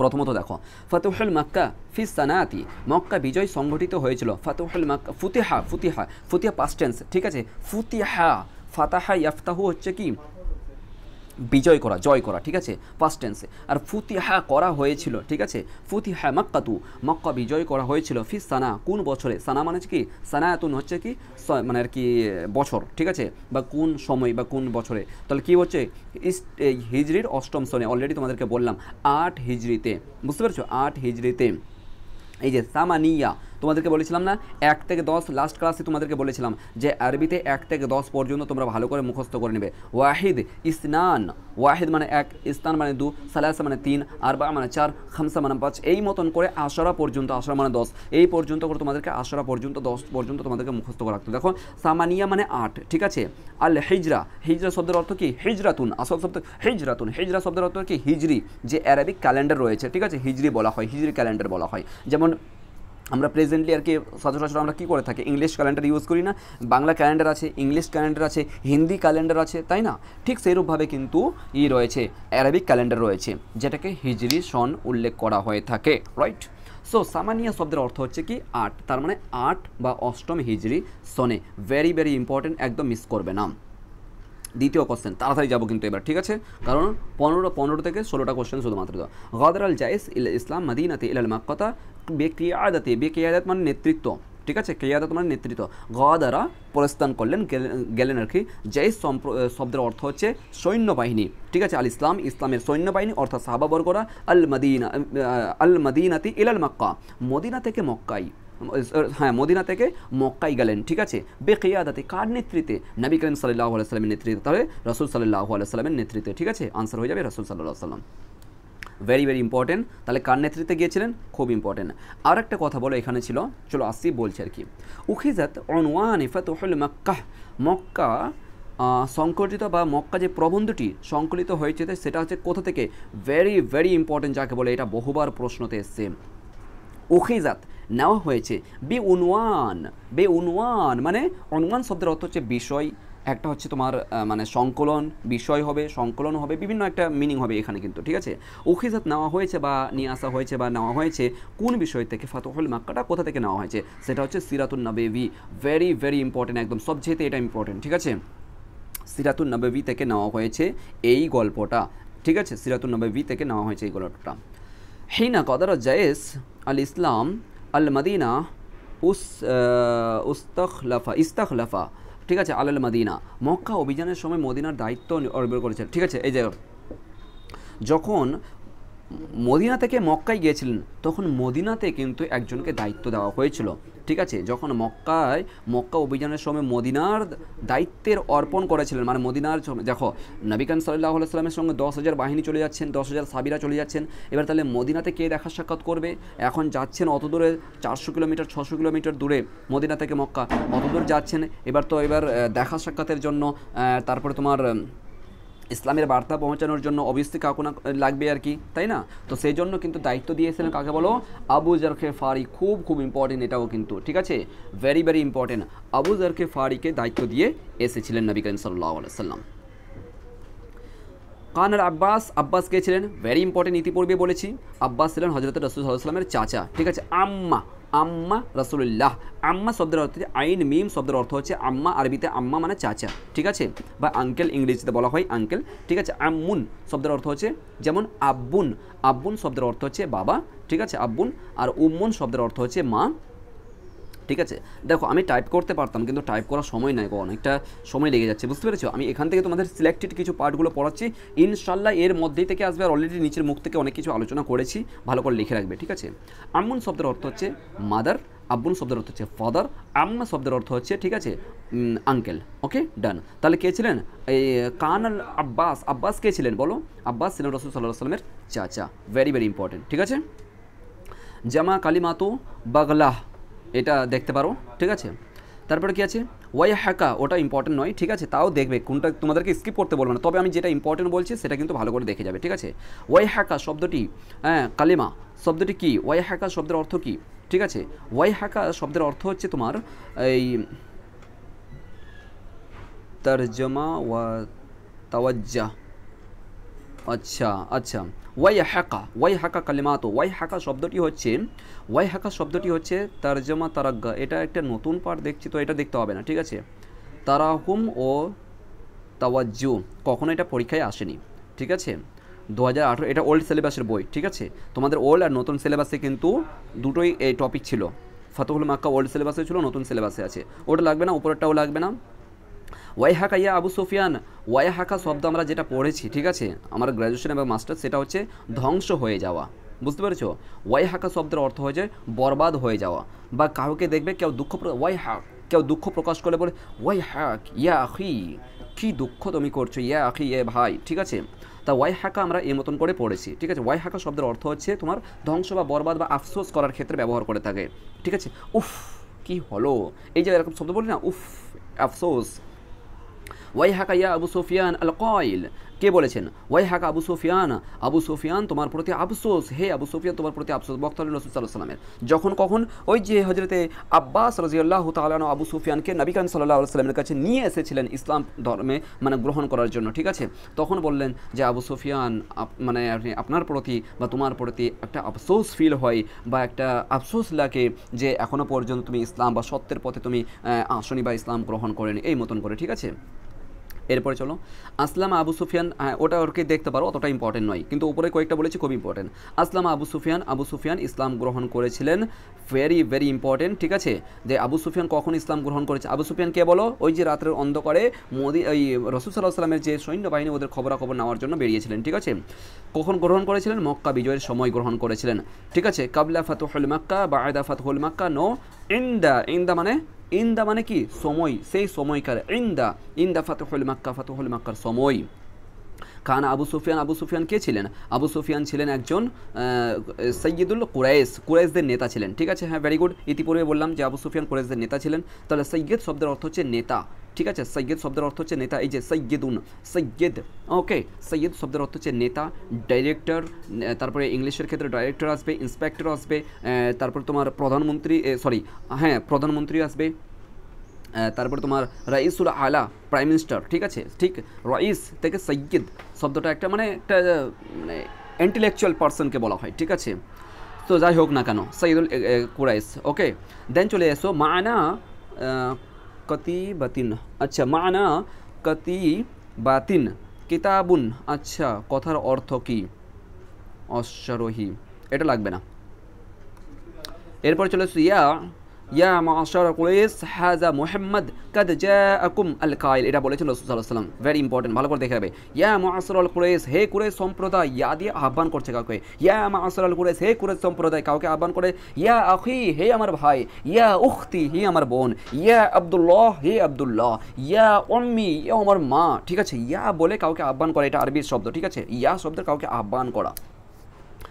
প্রথমত দেখো, ফাতুহুল মক্কা ফি সানাতি, মক্কা বিজয় সংগঠিত হয়েছিল। ফাতুহুল মক্কা, ফুতিহা পাস্ট টেন্স, ঠিক আছে, ফাতাহা ইয়াফতাহু হচ্ছে কি বিজয় করা, জয় করা, ঠিক আছে, পাস্ট টেন্সে। আর ফুতিহা করা হয়েছিল, ঠিক আছে, ফুতিহা মাক্কাতু, মক্কা বিজয় করা হয়েছিল। ফি সানা, কোন বছরে, সানা মানে কি, সানায়াতুন হচ্ছে কি মানে আর কি বছর, ঠিক আছে, বা কোন সময় বা কোন বছরে। তাহলে কি হচ্ছে, হিজরির 8ম সনে, অলরেডি তোমাদেরকে বললাম 8 হিজরিতে, বুঝতে পেরেছো, 8 হিজরিতে। এই যে সামানিয়া তোমাদেরকে বলেছিলাম না 1 থেকে 10, লাস্ট ক্লাসে তোমাদেরকে বলেছিলাম যে আরবিতে 1 থেকে 10 পর্যন্ত তোমরা ভালো করে মুখস্থ করে নেবে। ওয়াহিদ ইসনান, ওয়াহিদ মানে 1, ইসনান মানে 2, সালাসা মানে 3, আরবা মানে 4, খামসা মানে 5, এই মতন করে আশরা পর্যন্ত, আশরা মানে 10, এই পর্যন্ত করে তোমাদেরকে আশরা পর্যন্ত 10 পর্যন্ত তোমাদেরকে মুখস্থ করে রাখতে। দেখো সামানিয়া মানে 8, ঠিক আছে। আল হিজরা, হিজরা শব্দের অর্থ কি, হিজরাতুন, আসল শব্দ হিজরাতুন, হিজরা শব্দের অর্থ কি হিজরি, যে অ্যারাবিক ক্যালেন্ডার রয়েছে, ঠিক আছে, হিজরি বলা হয়, হিজরি ক্যালেন্ডার বলা হয়। যেমন আমরা প্রেজেন্টলি আর কি সচরাচর আমরা কী করে থাকি, ইংলিশ ক্যালেন্ডার ইউজ করি না, বাংলা ক্যালেন্ডার আছে, ইংলিশ ক্যালেন্ডার আছে, হিন্দি ক্যালেন্ডার আছে, তাই না? ঠিক সেইরূপভাবে কিন্তু রয়েছে অ্যারাবিক ক্যালেন্ডার রয়েছে, যেটাকে হিজরি সন উল্লেখ করা হয়ে থাকে, রাইট? সো সামানিয়া শব্দের অর্থ হচ্ছে কি 8, তার মানে 8 বা 8ম হিজরি সনে। ভেরি ভেরি ইম্পর্টেন্ট, একদম মিস করবে না। দ্বিতীয় কোশ্চেন, তাড়াতাড়ি যাবো কিন্তু এবার, ঠিক আছে, কারণ 15 থেকে 16টা কোশ্চেন শুধুমাত্র। গাদার আল জায়েস ইসলাম মদিনাতে ইলাল মাক্কাতা বেকিয়াদাত মানে নেতৃত্ব, ঠিক আছে, কিয়াদাত মানে নেতৃত্ব। গাদারা প্রস্থান করলেন, গেলেন আর কি। জায়েস শব্দের অর্থ হচ্ছে সৈন্যবাহিনী, ঠিক আছে, আল ইসলাম, ইসলামের সৈন্যবাহিনী, অর্থাৎ সাহাবাবর্গরা, আল মদিনাতি ইলাল মাক্কা, মদিনা থেকে মক্কায়, হ্যাঁ মদিনা থেকে মক্কায় গেলেন, ঠিক আছে, বেকিয়াদাতে, কার নেতৃত্বে, নবী করিম সাল্লাল্লাহু আলাইহি ওয়াসাল্লামের নেতৃত্বে, তাহলে রাসূল সাল্লাল্লাহু আলাইহি ওয়াসাল্লামের নেতৃত্বে, ঠিক আছে, আনসার হয়ে যাবে রাসূল সাল্লাল্লাহু আলাইহি ওয়াসাল্লাম। Very very important. তাহলে কার নেতৃত্বে গিয়েছিলেন, খুব ইম্পর্টেন্ট। আর একটা কথা বলো এখানে ছিল, চলো আসি বলছি আর কি। উখিজাত উনওয়ান ফাতহুল মক্কা, মক্কা সংকলিত বা মক্কা যে প্রবন্ধটি সংকলিত হয়েছে সেটা হচ্ছে কোথা থেকে, ভেরি ভেরি ইম্পর্টেন্ট যাকে বলে, এটা বহুবার প্রশ্নতে এসছে। উখিজাত নেওয়া হয়েছে, বে উনওয়ান মানে উনওয়ান শব্দের অর্থ হচ্ছে বিষয়, একটা হচ্ছে তোমার মানে সংকলন, বিষয় হবে, সংকলন হবে, বিভিন্ন একটা মিনিং হবে এখানে কিন্তু, ঠিক আছে। উখিজাত নেওয়া হয়েছে বা নিয়ে আসা হয়েছে বা নেওয়া হয়েছে কোন বিষয় থেকে, ফাতহুল মক্কাটা কোথা থেকে নেওয়া হয়েছে, সেটা হচ্ছে সিরাতুন নববী। ভেরি ভেরি ইম্পর্টেন্ট, একদম সবচেয়ে এটা ইম্পর্টেন্ট, ঠিক আছে। সিরাতুন নববী থেকে নেওয়া হয়েছে এই গল্পটা, ঠিক আছে, সিরাতুন নববী থেকে নেওয়া হয়েছে এই গল্পটা। হিনা কদর জায়েস আল ইসলাম আল মদিনা ইস্তাখলাফা, ঠিক আছে, আল মদিনা, মক্কা অভিযানের সময় মদিনার দায়িত্ব অর্পণ করেছেন, ঠিক আছে। এই যে যখন মদিনা থেকে মক্কায় গিয়েছিলেন তখন মদিনাতে কিন্তু একজনকে দায়িত্ব দেওয়া হয়েছিল, ঠিক আছে। যখন মক্কা অভিযানের সময় মদিনার দায়িত্বের অর্পণ করেছিলেন, মানে মদিনার দেখো নবী করিম সাল্লাল্লাহু আলাইহি ওয়াসাল্লামের সঙ্গে 10,000 বাহিনী চলে যাচ্ছেন, 10,000 সাহাবীরা চলে যাচ্ছেন। এবার তাহলে মদিনাতে কে দেখা সাক্ষাৎ করবে, এখন যাচ্ছেন অত দূরে, 400 কিলোমিটার 600 কিলোমিটার দূরে মদিনা থেকে মক্কা, অত দূর যাচ্ছেন, এবার দেখা সাক্ষাতের জন্য তারপরে তোমার ইসলামের বার্তা পৌঁছানোর জন্য অবশ্যই কাউকে না লাগবে আর কি, তাই না। তো সেই জন্য কিন্তু দায়িত্ব দিয়েছিলেন কাকে বলো, আবু যর গিফারি। খুব খুব ইম্পর্টেন্ট এটাও কিন্তু, ঠিক আছে, very very important. Abu Zar গিফারিকে দায়িত্ব দিয়ে এসেছিলেন নবী করিম সাল্লাল্লাহু আলাইহি ওয়াসাল্লাম। কানার আব্বাস কে ছিলেন, ভেরি ইম্পর্টেন্ট, ইতিপূর্বে বলেছি। আব্বাস ছিলেন হযরত রাসূল সাল্লাল্লাহু আলাইহি ওয়াসাল্লামের চাচা, ঠিক আছে। আম্মা রাসূলুল্লাহ, আম্মা শব্দের অর্থ হচ্ছে আইন মিম শব্দের অর্থ হচ্ছে আম্মা, আরবিতে আম্মা মানে চাচা, ঠিক আছে, বা আঙ্কেল, ইংরেজিতে বলা হয় আঙ্কেল, ঠিক আছে। আম্মুন শব্দের অর্থ হচ্ছে যেমন আব্বুন শব্দের অর্থ হচ্ছে বাবা, ঠিক আছে, আব্বুন। আর উম্মুন শব্দের অর্থ হচ্ছে মা, ঠিক আছে। দেখো আমি টাইপ করতে পারতাম কিন্তু টাইপ করার সময় নাই, অনেকটা সময় লেগে যাচ্ছে, বুঝতে পেরেছো। আমি এখান থেকে তোমাদের সিলেক্টেড কিছু পার্টগুলো পড়াচ্ছি, ইনশাল্লাহ এর মধ্যেই থেকে আসবে। আর অলরেডি নিচের মুখ থেকে অনেক কিছু আলোচনা করেছি, ভালো করে লিখে রাখবে, ঠিক আছে। আম্মুন শব্দের অর্থ হচ্ছে মাদার, আব্বুন শব্দের অর্থ হচ্ছে ফাদার, আম্মা শব্দের অর্থ হচ্ছে, ঠিক আছে, আঙ্কেল। ওকে ডান। তাহলে কে ছিলেন এই কানাল আব্বাস কে ছিলেন বলো, আব্বাস ছিলেন রাসূল সাল্লাল্লাহু আলাইহি ওয়াসাল্লামের চাচা, ভেরি ভেরি ইম্পর্টেন্ট, ঠিক আছে। জামা কালিমাতু বাগলাহ, এটা দেখতে পারো, ঠিক আছে। তারপরে কি আছে, ওয়াই হাকা, ওটা ইম্পর্টেন্ট নয়, ঠিক আছে, তাও দেখবে, কোনটা তোমাদেরকে স্কিপ করতে বলবো না, তবে আমি যেটা ইম্পর্টেন্ট বলছি সেটা কিন্তু ভালো করে দেখে যাবে, ঠিক আছে। ওয়াই হাকা শব্দটি, কালিমা শব্দটি কি, ওয়াই হাকা শব্দের অর্থ কি, ঠিক আছে। ওয়াই হাকা শব্দের অর্থ হচ্ছে তোমার এই তরজমা ওয়া তাওয়াজ্জা, আচ্ছা। ওয়াই হাকা কালিমাতো, ওয়াই হাকা শব্দটি হচ্ছে তরজমা তারাগ্গা, এটা একটা নতুন পাঠ দেখছি তো এটা দেখতে হবে না, ঠিক আছে। তারাহুম ও তাওয়াজ্জু, কখনো এটা পরীক্ষায় আসেনি, ঠিক আছে। 2018 এটা ওল্ড সিলেবাসের বই, ঠিক আছে। তোমাদের ওল্ড আর নতুন সিলেবাসে কিন্তু দুটোই এই টপিক ছিল। ফাতহুল মক্কা ওল্ড সিলেবাসে ছিল, নতুন সিলেবাসে আছে, ওটা লাগবে না, উপরেরটাও লাগবে না। ওয়াই হাকা ইয়া আবু সুফিয়ান, ওয়াই হাকা শব্দ আমরা যেটা পড়েছি, ঠিক আছে, আমার গ্র্যাজুয়েশন এবং মাস্টার, সেটা হচ্ছে ধ্বংস হয়ে যাওয়া, বুঝতে পেরেছো। ওয়াই হাকা শব্দের অর্থ হয়েছে বরবাদ হয়ে যাওয়া, বা কাউকে দেখবে কেউ কেউ দুঃখ প্রকাশ করে বলে ওয়াই হাক ইয়া আখি, কী দুঃখ তুমি করছো, ইয়া আখি এ ভাই, ঠিক আছে। তা ওয়াই হাকা আমরা এই মতন করে পড়েছি, ঠিক আছে। ওয়াই হাকা শব্দের অর্থ হচ্ছে তোমার ধ্বংস বা বরবাদ বা আফসোস করার ক্ষেত্রে ব্যবহার করে থাকে, ঠিক আছে। উফ কি হলো, এই যে এরকম শব্দ বলি না, উফ আফসোস। ওয়াই হাকা ইয়া আবু সুফিয়ান আল কয়েল, কে বলেছেন, ওয়াই হাকা আবু সুফিয়ান তোমার প্রতি আফসোস, হে আবু সুফিয়ান তোমার প্রতি আফসোস, বক্তা হলেন রাসূল সাল্লাল্লাহু আলাইহি ওয়াসাল্লামের। যখন কখন ওই যে হযরতে আব্বাস রাদিয়াল্লাহু তাআলা আনহু আবু সুফিয়ানকে নবী করিম সাল্লাল্লাহু আলাইহি ওয়াসাল্লামের কাছে নিয়ে এসেছিলেন ইসলাম ধর্মে মানে গ্রহণ করার জন্য, ঠিক আছে। তখন বললেন যে আবু সুফিয়ান মানে আপনার প্রতি বা তোমার প্রতি একটা আফসোস ফিল হয় বা একটা আফসোস লাগে যে এখনও পর্যন্ত তুমি ইসলাম বা সত্যের পথে তুমি আসনি বা ইসলাম গ্রহণ করেনি, এই মতন করে, ঠিক আছে। এরপরে চলো আসলাম আবু সুফিয়ান, ওটা ওরকে দেখতে পারো, অতটা ইম্পর্টেন্ট নয়, কিন্তু উপরে কয়েকটা বলেছি খুব ইম্পর্টেন্ট। আসলাম আবু সুফিয়ান ইসলাম গ্রহণ করেছিলেন, ভেরি ভেরি ইম্পর্টেন্ট, ঠিক আছে। যে আবু সুফিয়ান কখন ইসলাম গ্রহণ করেছে, আবু সুফিয়ান কে বলো, ওই যে রাতের অন্ধকারে ওই রাসূল সাল্লাল্লাহু আলাইহি ওয়াসাল্লামের যে সৈন্যবাহিনী ওদের খবরাখবর নেওয়ার জন্য বেরিয়েছিলেন, ঠিক আছে। কখন গ্রহণ করেছিলেন, মক্কা বিজয়ের সময় গ্রহণ করেছিলেন, ঠিক আছে। কাবলা ফাতহুল মক্কা বা'দা ফাতহুল মক্কা, নো ইন্দা মানে কি সময়, সেই সময়কার, ইন্দা ফাতহুল মক্কার সময়, কানা আবু সুফিয়ান, আবু সুফিয়ান কে ছিলেন? আবু সুফিয়ান ছিলেন একজন সৈয়দুল কুরাইশ, কুরাইশদের নেতা ছিলেন। ঠিক আছে, হ্যাঁ ভেরি গুড। ইতিপূর্বে বললাম যে আবু সুফিয়ান কুরাইশদের নেতা ছিলেন। তাহলে সৈয়দ শব্দের অর্থ হচ্ছে নেতা। ঠিক আছে, সৈয়দ শব্দের অর্থ হচ্ছে নেতা। এই যে সৈয়দুন, সৈয়দ, ওকে, সৈয়দ শব্দের অর্থ হচ্ছে নেতা, ডাইরেক্টর, তারপরে ইংলিশের ক্ষেত্রে ডাইরেক্টর আসবে, ইন্সপেক্টর আসবে, তারপর তোমার প্রধানমন্ত্রী, সরি হ্যাঁ প্রধানমন্ত্রী আসবে, তারপরে তোমার রাইসুল আলা, প্রাইম মিনিস্টার। ঠিক আছে, ঠিক, রাইস থেকে সৈয়দ শব্দটা একটা মানে একটা মানে ইন্টেলেকচুয়াল পার্সনকে বলা হয়। ঠিক আছে, তো যাই হোক না কেন সৈয়দুল কুরাইশ। ওকে, দেন চলে এসো মানা কতিবাতিন। আচ্ছা, মানা কতিবাতিন কিতাবুন। আচ্ছা, কথার অর্থ কি? অশ্বারোহী, এটা লাগবে না। এরপর চলে এসো ইয়া মাশার কুরাইশ হাযা মুহাম্মদ কাদ জাআকুম আল কাইল। এটা বলেছেন রাসূল সাল্লাল্লাহু আলাইহি ওয়াসাল্লাম, ভেরি ইম্পর্টেন্ট, ভালো করে দেখে যাবে। ইয়া মাশারাল কুরাইশ, হে কুরাইশ সম্প্রদায়, ইয়া দিয়ে আহ্বান করছে কাউকে। ইয়া মাশারাল কুরাইশ, হে কুরাইশ সম্প্রদায়, কাউকে আহ্বান করে। ইয়া আখি, হে আমার ভাই। ইয়া উখতি, হে আমার বোন। ইয়া আব্দুল্লাহ, হে আব্দুল্লাহ। ইয়া উম্মি, ইয়া আমার মা। ঠিক আছে, ইয়া বলে কাউকে আহ্বান করা, এটা আরবি শব্দ। ঠিক আছে, ইয়া শব্দের কাউকে আহ্বান করা।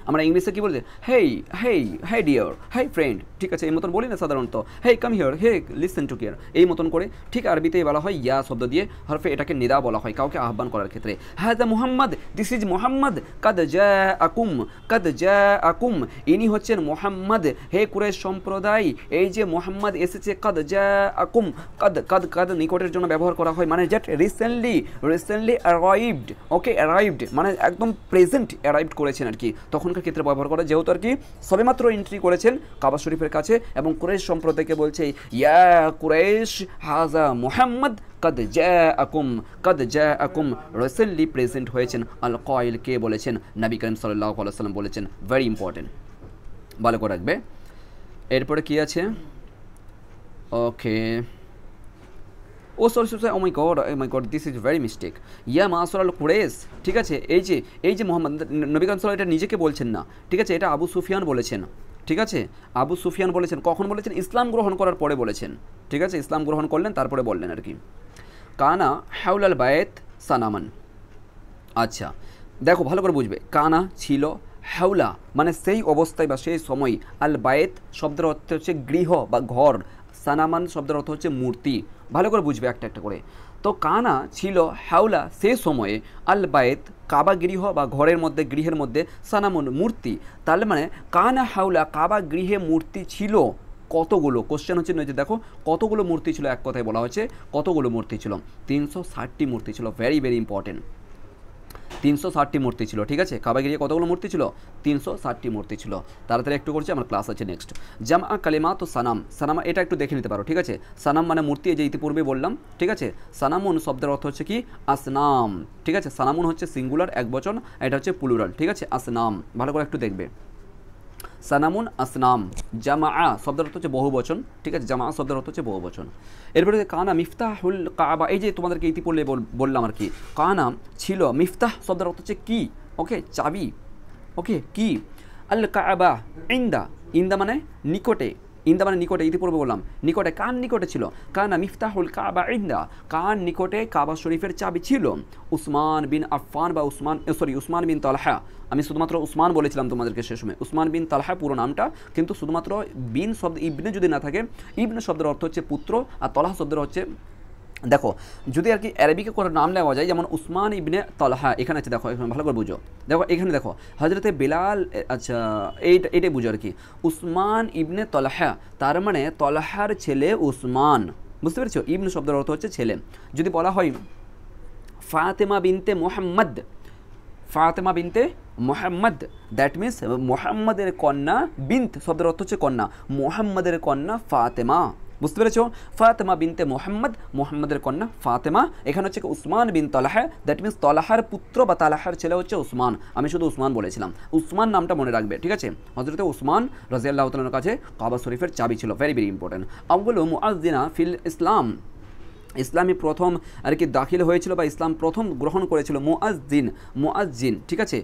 আমরা ইংলিশে কী বলছি? Hey hey, hey dear, hey friend. ঠিক আছে, এই মতন বলি না সাধারণত, hey come here, hey listen to care, এই মতন করে। ঠিক আরবিতে বলা হয় ইয়া শব্দ দিয়ে, হরফে এটাকে নিদা বলা হয় কাউকে আহ্বান করার ক্ষেত্রে। হাজা মুহাম্মদ, দিস ইজ মুহাম্মদ, কাদ জাআকুম, কাদ জাআকুম, ইনি হচ্ছেন মুহাম্মদ, হে কুরাইশ সম্প্রদায়, এই যে মুহাম্মদ এসেছে। কাদ জাআকুম, কাদ কাদ কাদ নিকটের জন্য ব্যবহার করা হয়, মানে জাস্ট রিসেন্টলি, রিসেন্টলি অ্যারাইভড। ওকে, অ্যারাইভড মানে একদম প্রেজেন্ট অ্যারাইভড করেছেন আর কি, তখনকার ক্ষেত্রে ব্যবহার করে, যেহেতু আর কি সবেমাত্র এন্ট্রি করেছেন কাবা শরীফের কাছে, এবং কুরাইশ সম্প্রদায়কে বলছে ইয়া কুরাইশ হাজা মুহাম্মদ কাদ জাআকুম, কাদ জাআকুম, রিসেন্টলি প্রেজেন্ট হয়েছেন। আল কাইল কে বলেছেন? নবী করিম সাল্লাল্লাহু আলাইহি ওয়াসাল্লাম বলেছেন। ভেরি ইম্পর্টেন্ট, ভালো করে রাখবে। এরপরে কি আছে? Okay, oh sorry, oh my god, this is very mistake. ইয়া মাসরাল কুরাইশ। ঠিক আছে, এই যে মোহাম্মদ, নবী করিম সাল্লাল্লাহু, এটা নিজেকে বলছেন না। ঠিক আছে, এটা আবু সুফিয়ান বলেছেন। ঠিক আছে, আবু সুফিয়ান বলেছেন। কখন বলেছেন? ইসলাম গ্রহণ করার পরে বলেছেন। ঠিক আছে, ইসলাম গ্রহণ করলেন তারপরে বললেন আর কি। কানা হাউলাল বায়েত সানামান। আচ্ছা, দেখো ভালো করে বুঝবে, কানা ছিল, হাউলা মানে সেই অবস্থায় বা সেই সময়, আল বায়েত শব্দের অর্থ হচ্ছে গৃহ বা ঘর, সানামান শব্দের অর্থ হচ্ছে মূর্তি। ভালো করে বুঝবে একটা একটা করে। তো কানা ছিল, হাউলা সে সময়ে, আল বায়েত কাবা গৃহ বা ঘরের মধ্যে, গৃহের মধ্যে, সানামুন মূর্তি। তাহলে মানে কানা হাউলা কাবা গৃহে মূর্তি ছিল কতগুলো? কোশ্চেন হচ্ছে যে দেখো কতগুলো মূর্তি ছিল, এক কথায় বলা হয়েছে কতগুলো মূর্তি ছিল? 360টি মূর্তি ছিল। ভেরি ভেরি ইম্পর্টেন্ট, 360টি মূর্তি ছিল। ঠিক আছে, কাবা গৃহে কতগুলো মূর্তি ছিল? 360টি মূর্তি ছিল। তাড়াতাড়ি একটু করছি, আমার ক্লাস আছে নেক্সট। জামা কালিমা তো সানাম, সানামা এটা একটু দেখে নিতে পারো। ঠিক আছে, সানাম মানে মূর্তি, এই যে ইতিপূর্বে বললাম। ঠিক আছে, সানামুন শব্দের অর্থ হচ্ছে কি? আসনাম। ঠিক আছে, সানামুন হচ্ছে সিঙ্গুলার এক বচন, এটা হচ্ছে প্লুরাল। ঠিক আছে, আসনাম, ভালো করে একটু দেখবে। সানামুন আসনাম, জামা শব্দের অর্থ হচ্ছে বহু বচন। ঠিক আছে, জামা শব্দের অর্থ হচ্ছে বহু বচন। এরপরে কানা মিফতাহুল কাবা, এই যে তোমাদেরকে ইতিপূর্বে বললাম আর কি, কানা ছিল, মিফতাহ শব্দের অর্থ হচ্ছে কি? ওকে, চাবি। ওকে, কি? আল কাবা ইন্দা, ইন্দা মানে নিকটে, ইন্দা মানে নিকটে, ইতিপূর্বে বললাম নিকটে, কার নিকটে ছিল? কানা মিফতাহুল কাবা ইন্দা, কার নিকটে কাবা শরীফের চাবি ছিল? উসমান বিন আফফান বা উসমান বিন তালহা। আমি শুধুমাত্র উসমান বলেছিলাম তোমাদেরকে সে সময়, উসমান বিন তালহা পুরো নামটা, কিন্তু শুধুমাত্র বিন শব্দ, ইবনে যদি না থাকে, ইবনে শব্দের অর্থ হচ্ছে পুত্র, আর তলহা শব্দের হচ্ছে, দেখো যদি আর কি অ্যারাবিকে করে নাম নেওয়া যায়, যেমন উসমান ইবনে তালহা এখানে আছে, দেখো এখানে ভালো করে বুঝো, দেখো এখানে দেখো হজরতে বেলাল। আচ্ছা, এইটাই বুঝো আর কি, উসমান ইবনে তালহা, তার মানে তলহার ছেলে উসমান, বুঝতে পেরেছো? ইবনে শব্দের অর্থ হচ্ছে ছেলে। যদি বলা হয় ফাতেমা বিনতে মোহাম্মদ, ফাতেমা বিনতে মোহাম্মদ, দ্যাট মিনস মোহাম্মদের কন্যা, বিন্ত শব্দের অর্থ হচ্ছে কন্যা, মোহাম্মদের কন্যা ফাতেমা, বুঝতে পেরেছো? ফাতেমা বিনতে মোহাম্মদ, মোহাম্মদের কন্যা ফাতেমা। এখানে হচ্ছে উসমান বিন তালহা, দ্যাট মিনস তলহার পুত্র বা তালহার ছেলে হচ্ছে উসমান। আমি শুধু উসমান বলেছিলাম, উসমান নামটা মনে রাখবে। ঠিক আছে, হযরতে উসমান রাদিয়াল্লাহু তাআলার কাছে কাবা শরীফের চাবি ছিল। Very very important. আউয়ালু মুআজ্জিনা ফিল ইসলাম, ইসলামে প্রথম আর কি দাখিল হয়েছিল বা ইসলাম প্রথম গ্রহণ করেছিল মুআজ্জিন। ঠিক আছে,